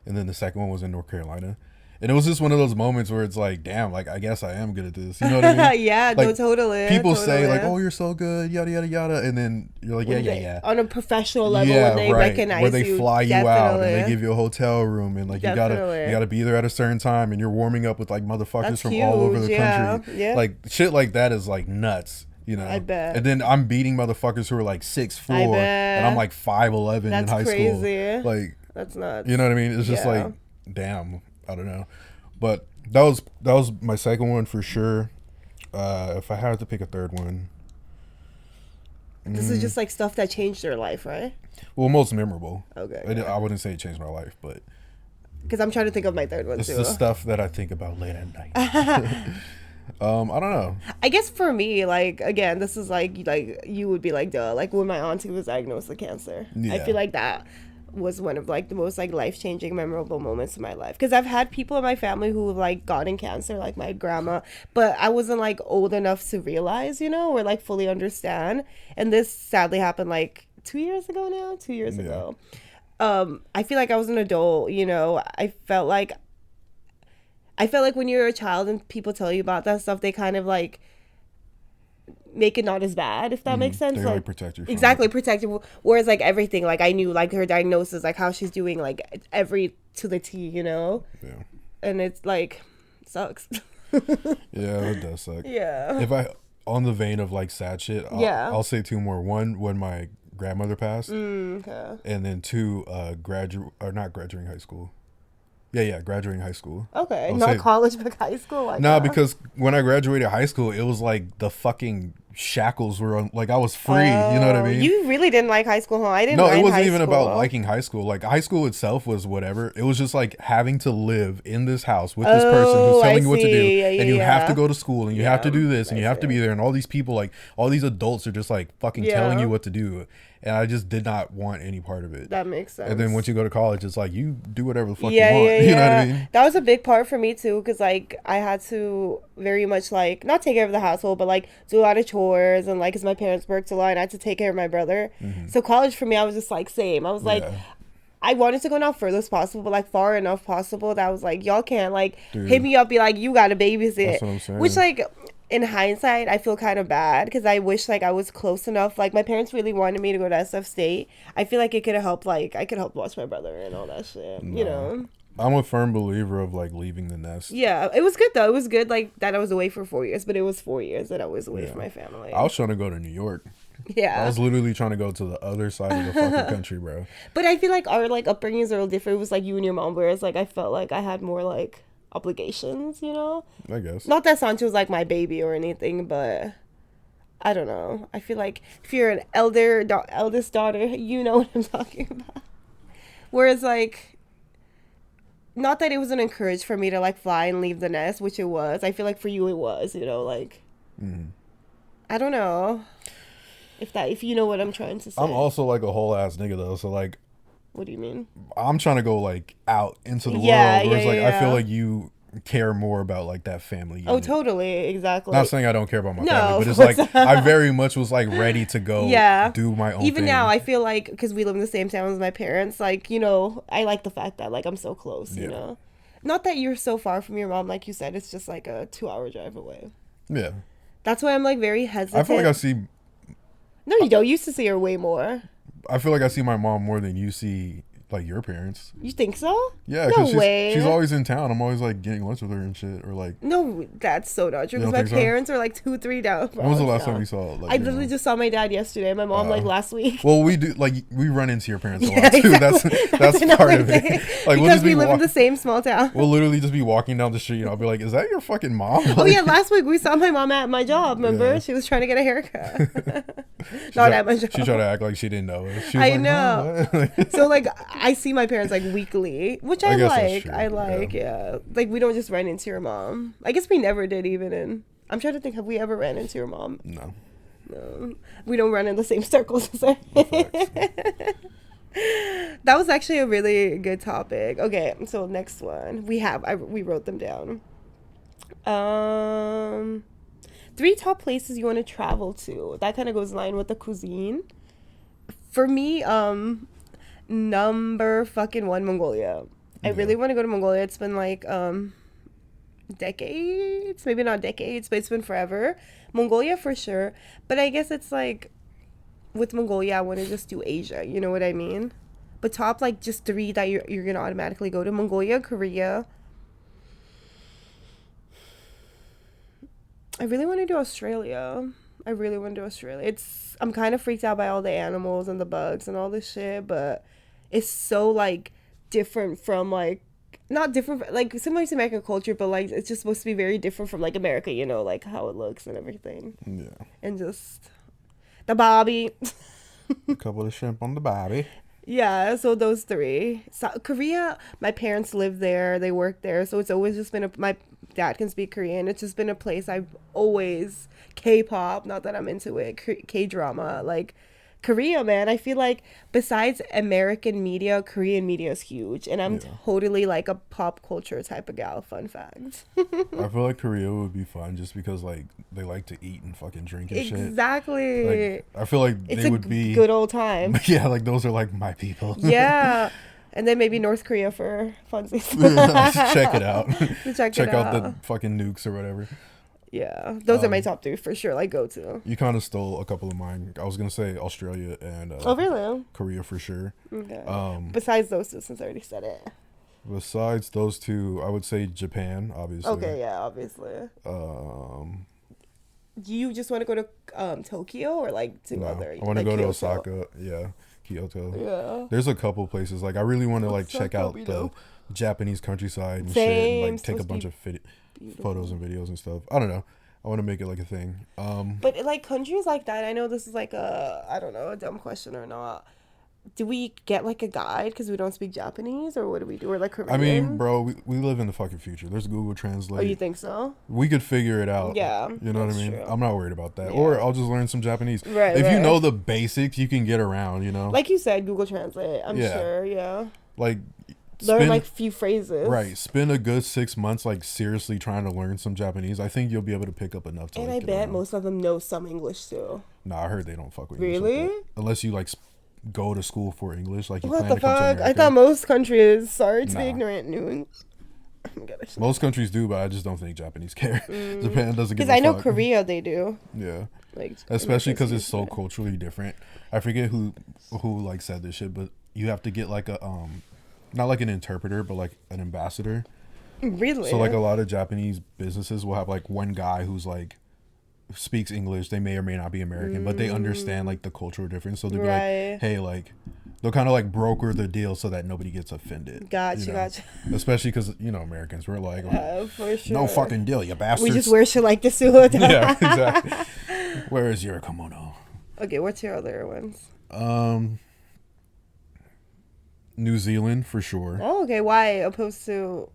S1: and then the second one was in North Carolina. And it was just one of those moments where it's like, damn, like I guess I am good at this. You know what I mean?
S2: Yeah,
S1: Like,
S2: no, totally.
S1: People say
S2: totally.
S1: like, "Oh, you're so good," yada yada yada, and then you're like, "Yeah."
S2: On a professional level, when they recognize
S1: where they
S2: you,
S1: fly you out and they
S2: definitely.
S1: give you a hotel room, and like you
S2: Definitely.
S1: gotta be there at a certain time, and you're warming up with like motherfuckers
S2: That's
S1: from all over the
S2: huge,
S1: country.
S2: yeah.
S1: Like shit like that is like nuts. You know,
S2: I bet.
S1: And then I'm beating motherfuckers who are like 6'4",
S2: I bet.
S1: and I'm like 5'11" in
S2: That's
S1: high
S2: crazy.
S1: school. Like,
S2: That's nuts.
S1: you know what I mean? It's just
S2: Yeah.
S1: like, damn, I don't know. But that was my second one for sure. If I had to pick a third one,
S2: This is just like stuff that changed your life, right?
S1: well, most memorable.
S2: Okay.
S1: I wouldn't say it changed my life, but
S2: Because I'm trying to think of my third one
S1: it's
S2: too.
S1: the stuff that I think about late at night. I don't know.
S2: I guess for me, like again, this is like you would be like, duh, like when my auntie was diagnosed with cancer. I
S1: Yeah.
S2: feel like that was one of like the most like life changing, memorable moments in my life. Because I've had people in my family who have like gotten cancer, like my grandma, but I wasn't like old enough to realize, you know, or like fully understand. And this sadly happened like 2 years ago now. 2 years
S1: Yeah.
S2: ago. I feel like I was an adult, you know. I felt like when you're a child and people tell you about that stuff, they kind of like make it not as bad, if that makes sense.
S1: They
S2: Like
S1: like protect you from
S2: exactly, protect you. Whereas like everything, like I knew like her diagnosis, like how she's doing, like every to the T, you know.
S1: Yeah.
S2: And it's like sucks.
S1: Yeah, it does suck.
S2: Yeah.
S1: If I, on the vein of like sad shit, I'll say two more. One, when my grandmother passed,
S2: Okay.
S1: and then two, not graduating high school. Yeah, graduating high school.
S2: Okay.
S1: I'll
S2: Not
S1: say-
S2: college, but high school. Like
S1: No,
S2: that.
S1: because when I graduated high school, it was like the fucking shackles were on, like I was free. You know what I mean?
S2: You really didn't like high school, huh? I didn't.
S1: No,
S2: mind
S1: it wasn't
S2: high
S1: even
S2: school.
S1: about liking high school. Like high school itself was whatever. It was just like having to live in this house with this person who's telling you what to do,
S2: Yeah,
S1: and you have to
S2: yeah.
S1: go to school, and you have to do this, and you have to be there, and all these people, like all these adults, are just like fucking telling you what to do, and I just did not want any part of it.
S2: That makes sense.
S1: And then once you go to college, it's like you do whatever the fuck
S2: Yeah,
S1: you want.
S2: yeah,
S1: You know what I
S2: yeah.
S1: mean?
S2: That was a big part for me too, because like I had to very much like not take care of the household, but like do a lot of chores and like because my parents worked a lot, and I had to take care of my brother. So college for me, I was just like same. I was like,
S1: Yeah.
S2: I wanted to go now further as possible, but like far enough possible that I was like, y'all can't like
S1: Dude.
S2: hit me up, be like, you gotta babysit.
S1: That's what I'm saying.
S2: Which like in hindsight, I feel kind of bad because I wish like I was close enough. Like my parents really wanted me to go to SF State. I feel like it could have helped. Like I could help watch my brother and all that shit. You know.
S1: I'm a firm believer of like leaving the nest.
S2: Yeah, it was good though. It was good like that I was away for 4 years, but it was 4 years that I was away from my family.
S1: I was trying to go to New York.
S2: Yeah.
S1: I was literally trying to go to the other side of the fucking country, bro.
S2: But I feel like our like upbringings are a little different. It was like you and your mom, whereas like I felt like I had more like obligations, you know?
S1: I guess.
S2: Not that Sancho was like my baby or anything, but I don't know. I feel like if you're an eldest daughter, you know what I'm talking about. Whereas like, not that it wasn't encouraged for me to like fly and leave the nest, which it was. I feel like for you it was, you know, like I don't know if you know what I'm trying to say.
S1: I'm also like a whole ass nigga though, so like
S2: What do you mean?
S1: I'm trying to go like out into the world.
S2: Yeah,
S1: Whereas like I feel
S2: yeah.
S1: like you care more about like that family unit.
S2: Oh, totally, exactly.
S1: Not saying I don't care about my
S2: No,
S1: family,
S2: of
S1: but it's
S2: course
S1: like
S2: not.
S1: I very much was like ready to go do my own
S2: Even
S1: thing.
S2: now, I feel like because we live in the same town as my parents, like, you know, I like the fact that like I'm so close, you know. Not that you're so far from your mom, like you said, it's just like a 2-hour drive away.
S1: Yeah.
S2: That's why I'm like very hesitant.
S1: I feel like I see
S2: No, you don't. You used to see her way more.
S1: I feel like I see my mom more than you see like your parents.
S2: You think so?
S1: Yeah,
S2: No
S1: because
S2: way.
S1: she's always in town. I'm always like getting lunch with her and shit, or like.
S2: No, that's so not true.
S1: You
S2: Because
S1: don't
S2: my
S1: think so?
S2: parents are like 2-3 down.
S1: When was the last time you saw? Like,
S2: I literally just saw my dad yesterday. My mom like last week.
S1: Well, we do like we run into your parents a lot
S2: Yeah,
S1: too.
S2: exactly.
S1: That's part
S2: another
S1: of it.
S2: thing.
S1: Like
S2: Because we live in the same small town.
S1: We'll literally just be walking down the street and I'll be like, "Is that your fucking mom?"
S2: Oh yeah, last week we saw my mom at my job. Remember,
S1: Yeah.
S2: she was trying to get a haircut. Not at my job.
S1: She tried to act like she didn't know us. She was
S2: I
S1: like,
S2: know.
S1: "Huh, what?"
S2: So like, I see my parents like weekly, which I
S1: guess that's
S2: like.
S1: true,
S2: I like, yeah. Like we don't just run into your mom. I guess we never did even. In I'm trying to think, have we ever ran into your mom?
S1: No.
S2: No, we don't run in the same circles as her. That was actually a really good topic. Okay, so next one we wrote them down. 3 top places you want to travel to. That kind of goes in line with the cuisine. For me, number fucking 1, Mongolia. I really want to go to Mongolia. It's been like decades, maybe not decades, but it's been forever. Mongolia for sure. But I guess it's like with Mongolia, I want to just do Asia. You know what I mean? But top like just 3 that you're gonna automatically go to: Mongolia, Korea. I really want to do Australia. I'm kind of freaked out by all the animals and the bugs and all this shit, but it's so like different from like not different like similar to American culture, but like it's just supposed to be very different from like America, you know, like how it looks and everything.
S1: Yeah.
S2: And just the Bobby.
S1: A couple of shrimp on the bobby.
S2: Yeah, so those 3. Korea, my parents live there, they work there, so it's always just been my dad can speak Korean. It's just been a place I've always K-pop, not that I'm into it, K-drama, like Korea, man. I feel like besides American media, Korean media is huge, and I'm totally like a pop culture type of gal. Fun fact.
S1: I feel like Korea would be fun just because like they like to eat and fucking drink and shit.
S2: Exactly.
S1: Like, I feel like
S2: It's
S1: they
S2: a
S1: would be
S2: good old time.
S1: Yeah, like those are like my people.
S2: Yeah. And then maybe North Korea for funsies.
S1: Check it out.
S2: Check
S1: out the fucking nukes or whatever.
S2: Yeah, those are my top 3 for sure. Like go to.
S1: You kind of stole a couple of mine. I was gonna say Australia and
S2: Oh really?
S1: Korea for sure.
S2: Okay. Besides those 2, since I already said it.
S1: Besides those 2, I would say Japan, obviously.
S2: Okay, yeah, obviously. Do you just want to go to Tokyo or like to other?
S1: I want to
S2: like
S1: go to
S2: Kyoto?
S1: Osaka. Yeah, Kyoto.
S2: Yeah.
S1: There's a couple places like I really want to like check out the Japanese countryside and shit, and like take a bunch of photos and videos and stuff. I don't know. I want to make it like a thing.
S2: But like countries like that, I know this is like I don't know, a dumb question or not. Do we get like a guide because we don't speak Japanese, or what do we do? Or like Korean?
S1: I mean, bro, we live in the fucking future. There's Google Translate.
S2: Oh, you think so?
S1: We could figure it out.
S2: Yeah,
S1: you know what I mean.
S2: True.
S1: I'm not worried about that.
S2: Yeah.
S1: Or I'll just learn some Japanese.
S2: Right.
S1: If you know the basics, you can get around. You know.
S2: Like you said, Google Translate. I'm sure. Yeah.
S1: Like.
S2: Learn like a few phrases.
S1: Right. Spend a good 6 months like seriously trying to learn some Japanese. I think you'll be able to pick up enough to.
S2: And
S1: like,
S2: I bet most of them know some English too.
S1: Nah, I heard they don't fuck with
S2: English.
S1: Really?
S2: Like
S1: unless you like go to school for English, like you
S2: what
S1: plan
S2: the
S1: to come to
S2: fuck?
S1: America.
S2: I thought most countries. Sorry to be ignorant. New. Oh my God,
S1: most countries do, but I just don't think Japanese care. Japan doesn't give a fuck.
S2: Because I know Korea, they do.
S1: Yeah. Like especially because it's so culturally different. I forget who like said this shit, but you have to get like a not like an interpreter, but like an ambassador.
S2: Really?
S1: So like a lot of Japanese businesses will have like one guy who's like speaks English. They may or may not be American, but they understand like the cultural difference. So they'll be like, hey, like they'll kind of like broker the deal so that nobody gets offended.
S2: Gotcha.
S1: Especially because Americans, we're like,
S2: for sure.
S1: No fucking deal, you bastards.
S2: We just wear shit like the suit.
S1: Yeah, exactly. Where is your kimono?
S2: Okay, what's your other ones?
S1: New Zealand for sure.
S2: Oh, okay. Why opposed to?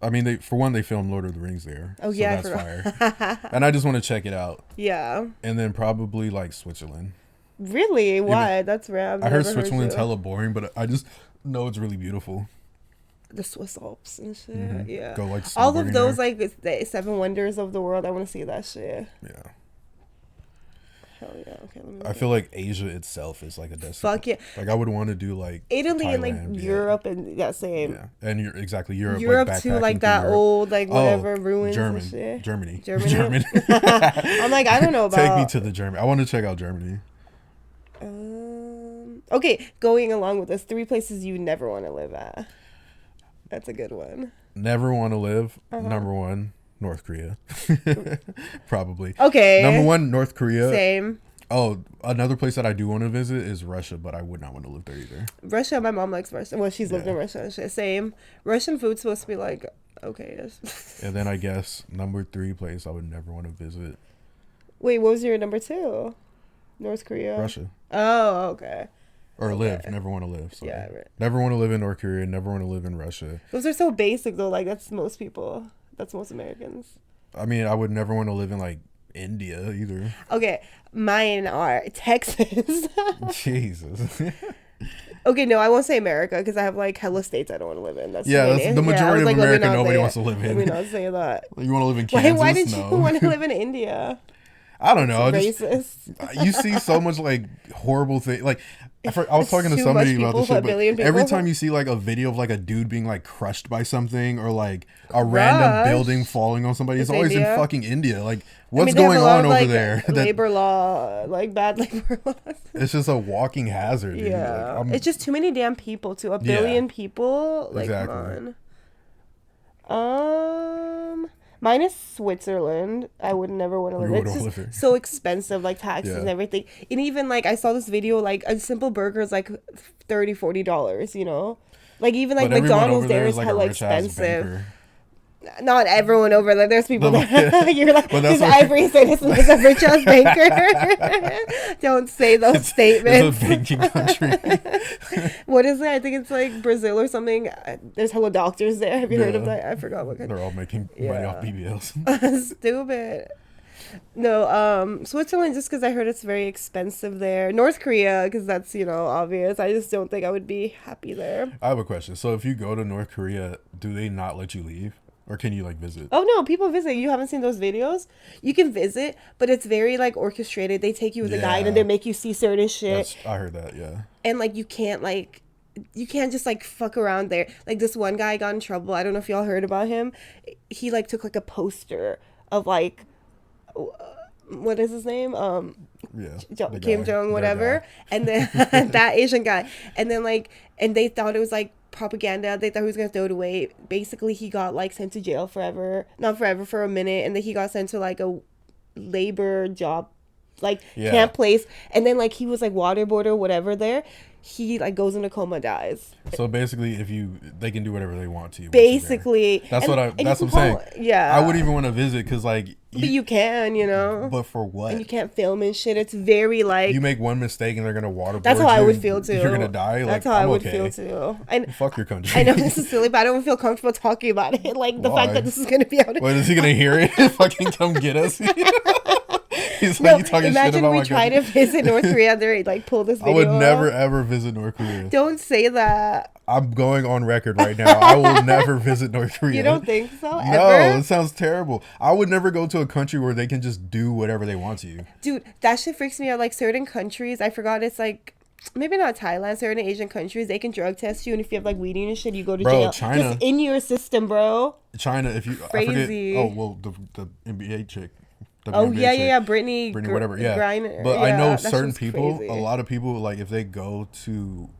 S1: I mean, they filmed Lord of the Rings there.
S2: Oh,
S1: so
S2: yeah,
S1: that's fire. And I just want to check it out.
S2: Yeah.
S1: And then probably like Switzerland.
S2: Really? Why? That's rare.
S1: I heard Switzerland's hella boring, but I just know it's really beautiful.
S2: The Swiss Alps and shit. Yeah.
S1: Go like
S2: all of those there. Like the 7 wonders of the world. I want to see that shit.
S1: Yeah.
S2: Hell yeah. Okay.
S1: I feel like Asia itself is like a destination.
S2: Fuck yeah.
S1: Like I would want to do like
S2: Italy
S1: Thailand,
S2: and like Europe and that same.
S1: Yeah. And you're exactly Europe.
S2: Europe
S1: like,
S2: too, like that old like whatever ruins
S1: German,
S2: and shit.
S1: Germany.
S2: I'm like, I don't know about.
S1: Take me to the Germany. I want to check out Germany.
S2: Okay, going along with this, 3 places you never want to live at. That's a good one.
S1: Never want to live. Number 1, North Korea. Probably.
S2: Okay.
S1: Number 1, North Korea.
S2: Same.
S1: Oh, another place that I do want to visit is Russia, but I would not want to live there either.
S2: Russia, my mom likes Russia. Well, she's lived in Russia. Same. Russian food's supposed to be like, okay.
S1: And then I guess number 3 place I would never want to visit.
S2: Wait, what was your number 2? North Korea?
S1: Russia.
S2: Oh, okay.
S1: Or live. Never want to live. Sorry.
S2: Yeah, right.
S1: Never want to live in North Korea. Never want to live in Russia.
S2: Those are so basic, though. Like, that's most people. That's most Americans.
S1: I mean, I would never want to live in, like, India either.
S2: Okay. Mine are Texas.
S1: Jesus.
S2: Okay, no, I won't say America because I have, like, hella states I don't want to live in. That's
S1: the majority of America nobody wants to live in.
S2: Let me not say that.
S1: You want to live in Kansas?
S2: Why did you want to live in India?
S1: I don't know.
S2: Racist.
S1: You see so much like horrible thing. Like I was talking to somebody about this shit, but every time you see like a video of like a dude being like crushed by something or like a random building falling on somebody, it's always India. In fucking India. Like what's going on over there?
S2: Labor law, like bad labor laws.
S1: It's just a walking hazard. Dude.
S2: Yeah, like, it's just too many damn people. To 1 billion people. Like,
S1: exactly.
S2: Come on. Mine is Switzerland. I would never want to live there. It's just so expensive, like taxes and everything. And even like I saw this video, like a simple burger is like $30-$40, you know? Like even like McDonald's there is like hella expensive. Not everyone over there. There's people that you're like, because every citizen is a rich ass banker. Don't say those statements.
S1: It's a banking country.
S2: What is it? I think it's like Brazil or something. There's hella doctors there. Have you heard of that? I forgot what kind.
S1: They're all making money off BBLs.
S2: Stupid. No, Switzerland just because I heard it's very expensive there. North Korea because that's, you know, obvious. I just don't think I would be happy there.
S1: I have a question. So if you go to North Korea, do they not let you leave? Or can you like visit?
S2: Oh no, people visit. You haven't seen those videos? You can visit, but it's very like orchestrated. They take you with a guide and they make you see certain shit.
S1: I heard that, yeah.
S2: And like you can't just like fuck around there. Like this one guy got in trouble. I don't know if y'all heard about him. He like took like a poster of like what is his name? Kim Jong whatever. And then that Asian guy. And then like and they thought it was like propaganda. They thought he was gonna throw it away. Basically he got like sent to jail forever, not forever, for a minute, and then he got sent to like a labor job camp place, and then like he was like waterboard or whatever there. He like goes in a coma, dies.
S1: So basically they can do whatever they want to you.
S2: Basically.
S1: That's what I'm saying.
S2: Yeah,
S1: I wouldn't even want to visit because like
S2: But you can, you know.
S1: But for what?
S2: And you can't film and shit. It's very like
S1: you make one mistake and they're gonna waterboard.
S2: That's how I would feel too.
S1: You're gonna die.
S2: That's
S1: like,
S2: how
S1: I'm
S2: I would
S1: okay.
S2: feel too. And
S1: fuck your country.
S2: I know this is silly, but I don't feel comfortable talking about it. Like the fact that this is gonna be out.
S1: What is he gonna hear it? Fucking come get us. He's like, you talking shit about
S2: we try to visit North Korea. They like pull this video.
S1: I would never ever visit North Korea.
S2: Don't say that.
S1: I'm going on record right now. I will never visit North Korea.
S2: You don't think so? Ever?
S1: No, it sounds terrible. I would never go to a country where they can just do whatever they want to you.
S2: Dude, that shit freaks me out. Like certain countries, I forgot it's like maybe not Thailand, certain Asian countries, they can drug test you, and if you have like weed and shit, you go to jail.
S1: China.
S2: It's in your system, bro.
S1: China, if you
S2: crazy.
S1: I forget, the NBA chick.
S2: Yeah, Brittany,
S1: whatever. Yeah,
S2: Griner.
S1: But
S2: yeah,
S1: I know certain people.
S2: Crazy.
S1: A lot of people, like if they go to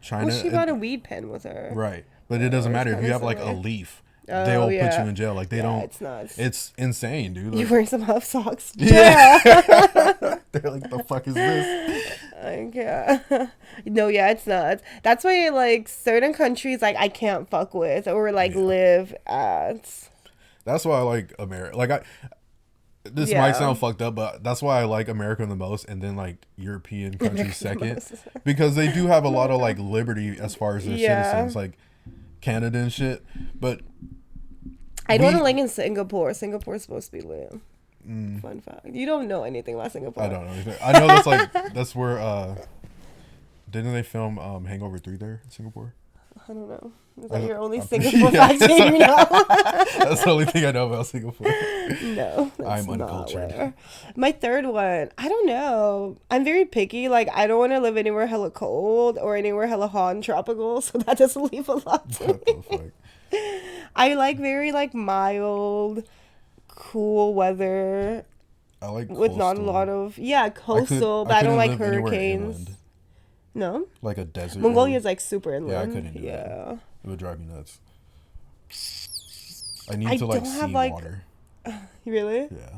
S1: China,
S2: well, she brought a weed pen with her.
S1: Right, but it doesn't matter if you have like a leaf. They'll put you in jail. Like they don't.
S2: It's nuts.
S1: It's insane, dude. Like,
S2: you wearing some huff socks?
S1: Yeah. They're like, the fuck is this?
S2: No, yeah, it's nuts. That's why like certain countries like I can't fuck with or like live at.
S1: That's why I like America. Like this might sound fucked up, but that's why I like America the most, and then like European countries second, because they do have a lot of like liberty as far as their citizens, like Canada and shit. But
S2: I don't want to like in Singapore. Singapore's supposed to be lit. Fun fact. You don't know anything about Singapore.
S1: I don't know anything. I know that's like that's where didn't they film Hangover 3 there in Singapore?
S2: I don't know. Is that your only Singapore fact you know?
S1: That's the only thing I know about Singapore.
S2: No,
S1: I'm uncultured.
S2: My third one, I don't know. I'm very picky. Like, I don't want to live anywhere hella cold or anywhere hella hot and tropical, so that doesn't leave a lot to
S1: what the fuck?
S2: I like very, like, mild, cool weather.
S1: I like coastal.
S2: With not a lot of... Yeah, coastal, but I don't like hurricanes. No?
S1: Like a desert.
S2: Mongolia's, like, super inland.
S1: Yeah, I couldn't do that. It would drive me nuts. I need to like see water.
S2: Really?
S1: Yeah.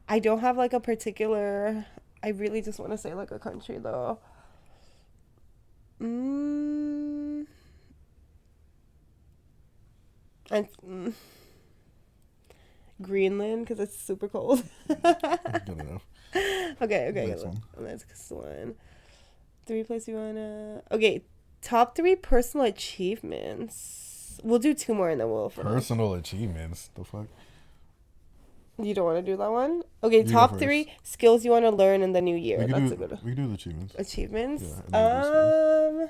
S2: I don't have like a particular. I really just want to say like a country though. Greenland because it's super cold.
S1: Good enough.
S2: Okay. Next one. 3 places you wanna. Okay. Top 3 personal achievements. We'll do 2 more and then we'll finish.
S1: Personal achievements? The fuck?
S2: You don't want to do that one? Okay, top 3 skills you want to learn in the new year.
S1: We can do the achievements.
S2: Achievements? Yeah,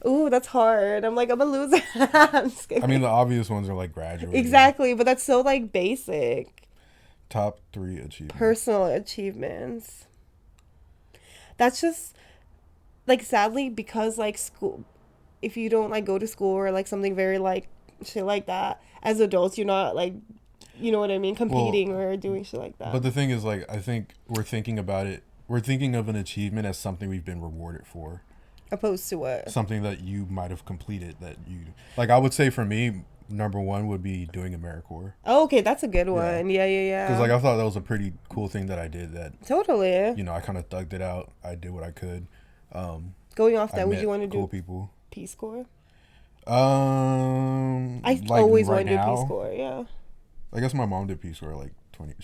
S2: ooh, that's hard. I'm a loser. I'm just kidding.
S1: I mean, the obvious ones are like graduating.
S2: Exactly, but that's so like basic.
S1: Top 3 achievements.
S2: Personal achievements. That's just... Like, sadly, because, like, school, if you don't, like, go to school or, like, something very, like, shit like that, as adults, you're not, like, you know what I mean, competing or doing shit like that.
S1: But the thing is, like, I think we're thinking about it, we're thinking of an achievement as something we've been rewarded for.
S2: Opposed to what?
S1: Something that you might have completed that you... Like, I would say for me, number 1 would be doing AmeriCorps.
S2: Oh, okay, that's a good one. Yeah.
S1: Because, like, I thought that was a pretty cool thing that I did that...
S2: Totally.
S1: You know, I kind of thugged it out. I did what I could.
S2: Going off that, would you want to
S1: cool
S2: do
S1: people.
S2: Peace Corps?
S1: I
S2: like always wanted to do Peace Corps, yeah.
S1: I guess my mom did Peace Corps like 20,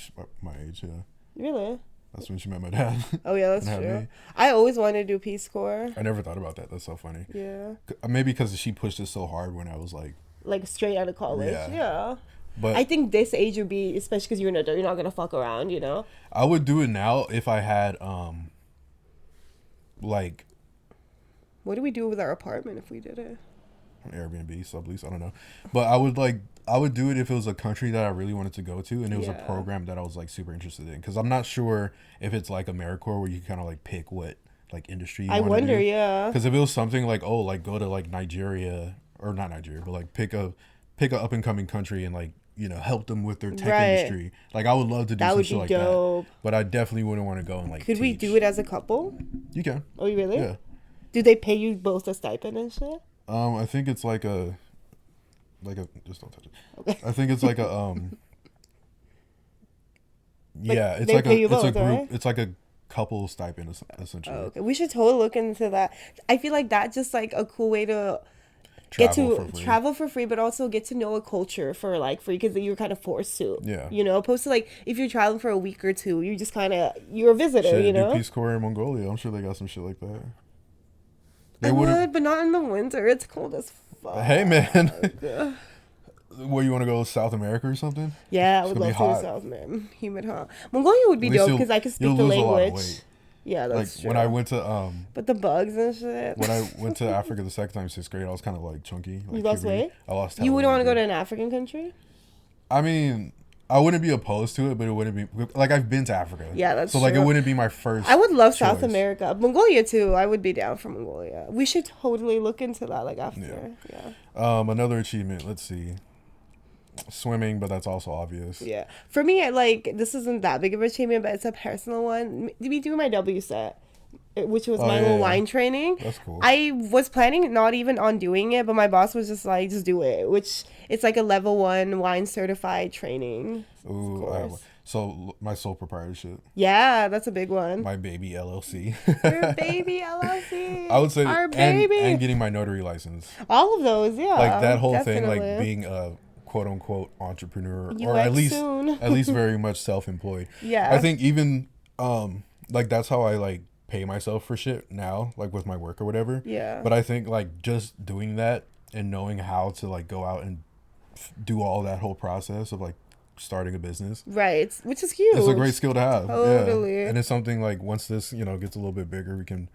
S1: my age, yeah.
S2: Really?
S1: That's when she met my dad.
S2: Oh, yeah, that's true. I always wanted to do Peace Corps.
S1: I never thought about that. That's so funny.
S2: Yeah.
S1: Maybe because she pushed it so hard when I was like
S2: straight out of college. Yeah.
S1: But
S2: I think this age would be, especially because you're an adult, you're not going to fuck around, you know?
S1: I would do it now if I had, like...
S2: What do we do with our apartment if we did it?
S1: Airbnb, sublease, I don't know. But I would do it if it was a country that I really wanted to go to and it was a program that I was like super interested in. Because I'm not sure if it's like AmeriCorps where you kind of like pick what like industry you want to do. I wonder,
S2: yeah.
S1: Because if it was something like, oh, like go to like Nigeria, or not Nigeria, but like pick a up and coming country and like, you know, help them with their tech industry. Like I would love to do some shit like that. But I definitely wouldn't want to go and like
S2: Could we do it as a couple?
S1: You can.
S2: Oh, really?
S1: Yeah.
S2: Do they pay you both a stipend and shit?
S1: I think it's like a just don't touch it. Okay. I think it's like a yeah, it's like a group, right? It's like a couple stipend essentially.
S2: Oh, okay. We should totally look into that. I feel like that's just like a cool way to travel for free, but also get to know a culture for like free because you're kind of forced to.
S1: Yeah.
S2: You know, opposed to like if you're traveling for a week or two, you're just kind of you're a visitor.
S1: Shit,
S2: you know,
S1: do Peace Corps in Mongolia. I'm sure they got some shit like that.
S2: I would, but not in the winter. It's cold as fuck.
S1: Hey man. Where you want to go, South America or something?
S2: Yeah, I would love to go to South America. Humid, huh? Mongolia would be dope because I could speak the language. Yeah, that's true.
S1: When I went to
S2: but the bugs and shit.
S1: When I went to Africa the second time, 6th grade, I was kind of like chunky. Like,
S2: you lost weight?
S1: I lost.
S2: You wouldn't want to go to an African country?
S1: I mean, I wouldn't be opposed to it, but it wouldn't be like I've been to Africa.
S2: Yeah, that's
S1: so like it wouldn't be my first.
S2: I would love South America, Mongolia too. I would be down for Mongolia. We should totally look into that, like after. Yeah.
S1: Another achievement. Let's see. Swimming, but that's also obvious.
S2: Yeah, for me, like this isn't that big of an achievement, but it's a personal one. Me doing my W set, which was my little wine training.
S1: That's cool.
S2: I was planning not even on doing it, but my boss was just like, just do it. Which it's like a level 1 wine certified training.
S1: Ooh, so my sole proprietorship.
S2: Yeah, that's a big one.
S1: My baby LLC.
S2: Your baby LLC.
S1: I would say,
S2: our baby.
S1: And getting my notary license.
S2: All of those, yeah.
S1: Like that whole
S2: definitely.
S1: thing, like being a quote unquote entrepreneur,
S2: UX
S1: or at least
S2: soon.
S1: at least very much self-employed.
S2: Yeah.
S1: I think even like that's how I like pay myself for shit now, like with my work or whatever.
S2: Yeah.
S1: But I think like just doing that and knowing how to like go out and do all that whole process of like starting a business,
S2: right, which is huge.
S1: It's a great skill to have.
S2: Totally.
S1: Yeah. And it's something like once this gets a little bit bigger, we can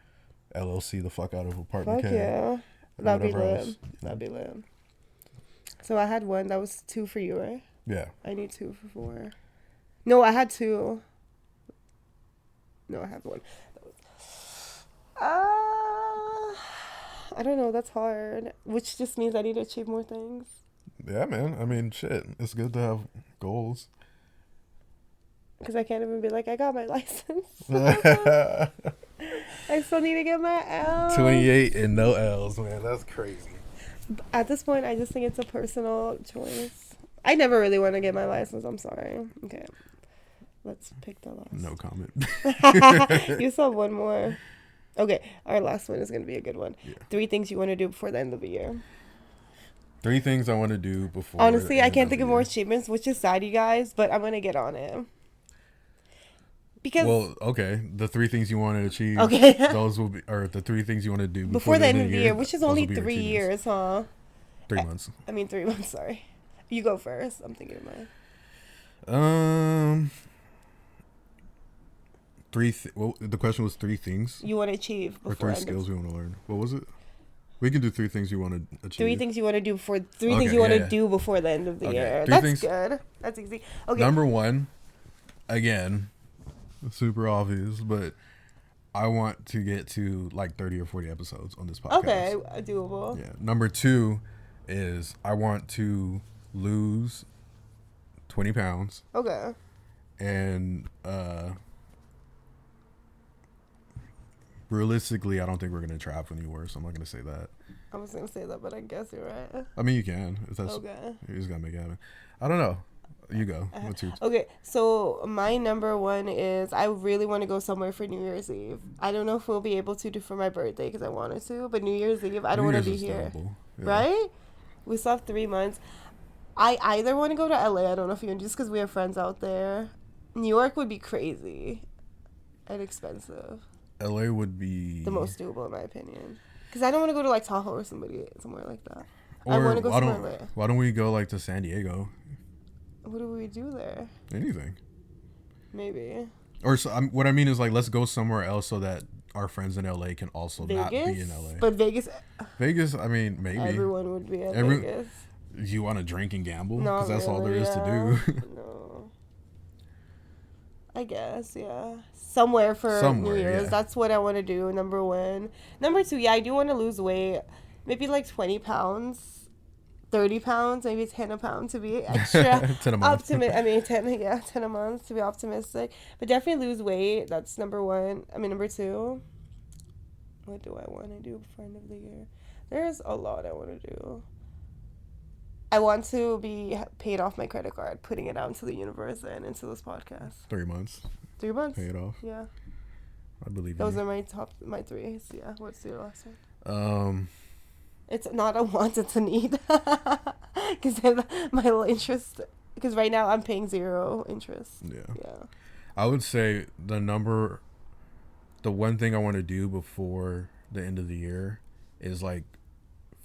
S1: LLC the fuck out of Apartment K.
S2: Yeah, that'd be lit.
S1: Else.
S2: That'd be lit. So I had one. That was 2 for you, right?
S1: Yeah.
S2: I need 2 for 4. No, I had 2. No, I have 1. I don't know. That's hard. Which just means I need to achieve more things.
S1: Yeah, man. I mean, shit. It's good to have goals.
S2: Because I can't even be like, I got my license. I still need to get my L.
S1: 28 and no L's, man. That's crazy.
S2: At this point, I just think it's a personal choice. I never really want to get my license. I'm sorry. Okay. Let's pick the last.
S1: No comment.
S2: You still have one more. Okay. Our last one is going to be a good one.
S1: Yeah.
S2: 3 things you want to do before the end of the year.
S1: 3 things I want to do before.
S2: Honestly, I can't think of more achievements, which is sad, you guys, but I'm going to get on it. Because
S1: okay, the 3 things you want to achieve.
S2: Okay.
S1: Those will be, or the 3 things you want to do
S2: before the end of the year, which is only 3 years, huh?
S1: 3 months.
S2: I mean, 3 months. Sorry, you go first. I'm thinking of mine.
S1: The question was 3 things
S2: you want to achieve before
S1: or 3 skills we want to learn. What was it? We can do 3 things you want to achieve.
S2: 3 things you want to do before. 3 things you want to do before the end of the year. That's good. That's easy. Okay.
S1: Number 1, again, super obvious, but I want to get to like 30 or 40 episodes on this podcast.
S2: Okay, doable.
S1: Yeah. Number 2 is I want to lose 20 pounds.
S2: Okay.
S1: And realistically, I don't think we're gonna travel anywhere, so I'm not gonna say that.
S2: I was gonna say that, but I guess you're right.
S1: I mean, you can. If that's
S2: okay.
S1: You just gotta make it happen. I don't know. You go. What's your
S2: okay, so my number 1 is I really want to go somewhere for New Year's Eve. I don't know if we'll be able to do for my birthday because I wanted to, but New Year's Eve, I don't want to be here. Yeah. Right? We still have 3 months. I either want to go to LA. I don't know if you can, just because we have friends out there. New York would be crazy and expensive.
S1: LA would be
S2: the most doable in my opinion. Because I don't want to go to like Tahoe or somewhere like that.
S1: Or
S2: I want to go somewhere.
S1: Why don't we go like to San Diego?
S2: What do we do there?
S1: Anything.
S2: Maybe.
S1: Or what I mean is like let's go somewhere else so that our friends in LA can also
S2: Vegas?
S1: not be in LA.
S2: But Vegas.
S1: I mean, maybe
S2: everyone would be at Vegas.
S1: You want to drink and gamble?
S2: Because
S1: that's all there is to do.
S2: No. I guess, yeah. Somewhere for New Year's. Yeah. That's what I want to do, number 1. Number 2, yeah, I do want to lose weight. Maybe like 20 pounds. 30 pounds, maybe 10 a pound to be extra
S1: 10 a month.
S2: 10 a month to be optimistic. But definitely lose weight. That's number 1. I mean, number 2. What do I want to do before the end of the year? There's a lot I want to do. I want to be paid off my credit card, putting it out into the universe and into this podcast.
S1: 3 months.
S2: 3 months?
S1: Pay it off.
S2: Yeah.
S1: I believe
S2: those are my 3s. Yeah. What's your last one? It's not a want, it's a need. Because my interest, because right now I'm paying 0 interest. Yeah.
S1: I would say the one thing I want to do before the end of the year is like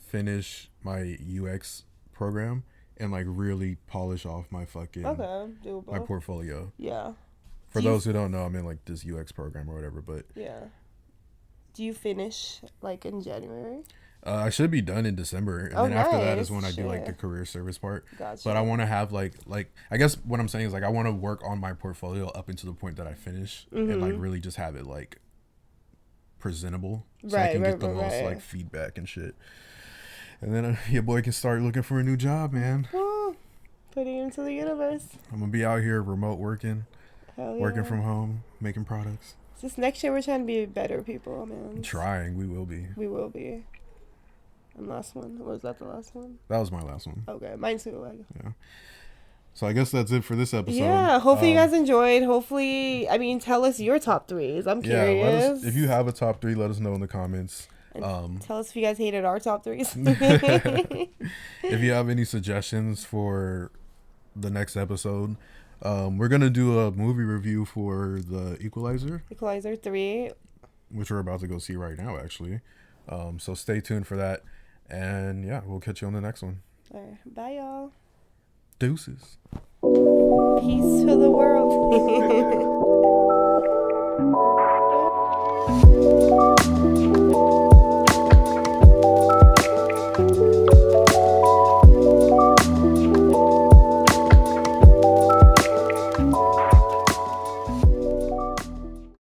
S1: finish my UX program and like really polish off my fucking
S2: doable.
S1: my portfolio.
S2: Yeah.
S1: For those who don't know, I'm in like this UX program or whatever, but
S2: yeah. Do you finish like in January?
S1: I should be done in December, and then after that is when I do like the career service part.
S2: Gotcha.
S1: But I want to have like I guess what I'm saying is like I want to work on my portfolio up until the point that I finish, and like really just have it like presentable, so I can get the most like feedback and shit. And then your boy can start looking for a new job, man.
S2: Woo. Putting into the universe.
S1: I'm gonna be out here remote working, working from home, making products.
S2: This next year we're trying to be better people, man.
S1: Trying, we will be.
S2: We will be. And last one, was that the last one?
S1: That was my last one.
S2: Okay, mine too.
S1: Yeah. So I guess that's it for this episode.
S2: Yeah, hopefully you guys enjoyed. Hopefully, I mean, tell us your top 3s. I'm curious.
S1: Yeah, let us, if you have a top 3, let us know in the comments.
S2: Tell us if you guys hated our top 3s.
S1: If you have any suggestions for the next episode, we're going to do a movie review for the Equalizer.
S2: Equalizer 3.
S1: Which we're about to go see right now, actually. So stay tuned for that. And yeah, we'll catch you on the next one.
S2: All right. Bye, y'all.
S1: Deuces.
S2: Peace to the world.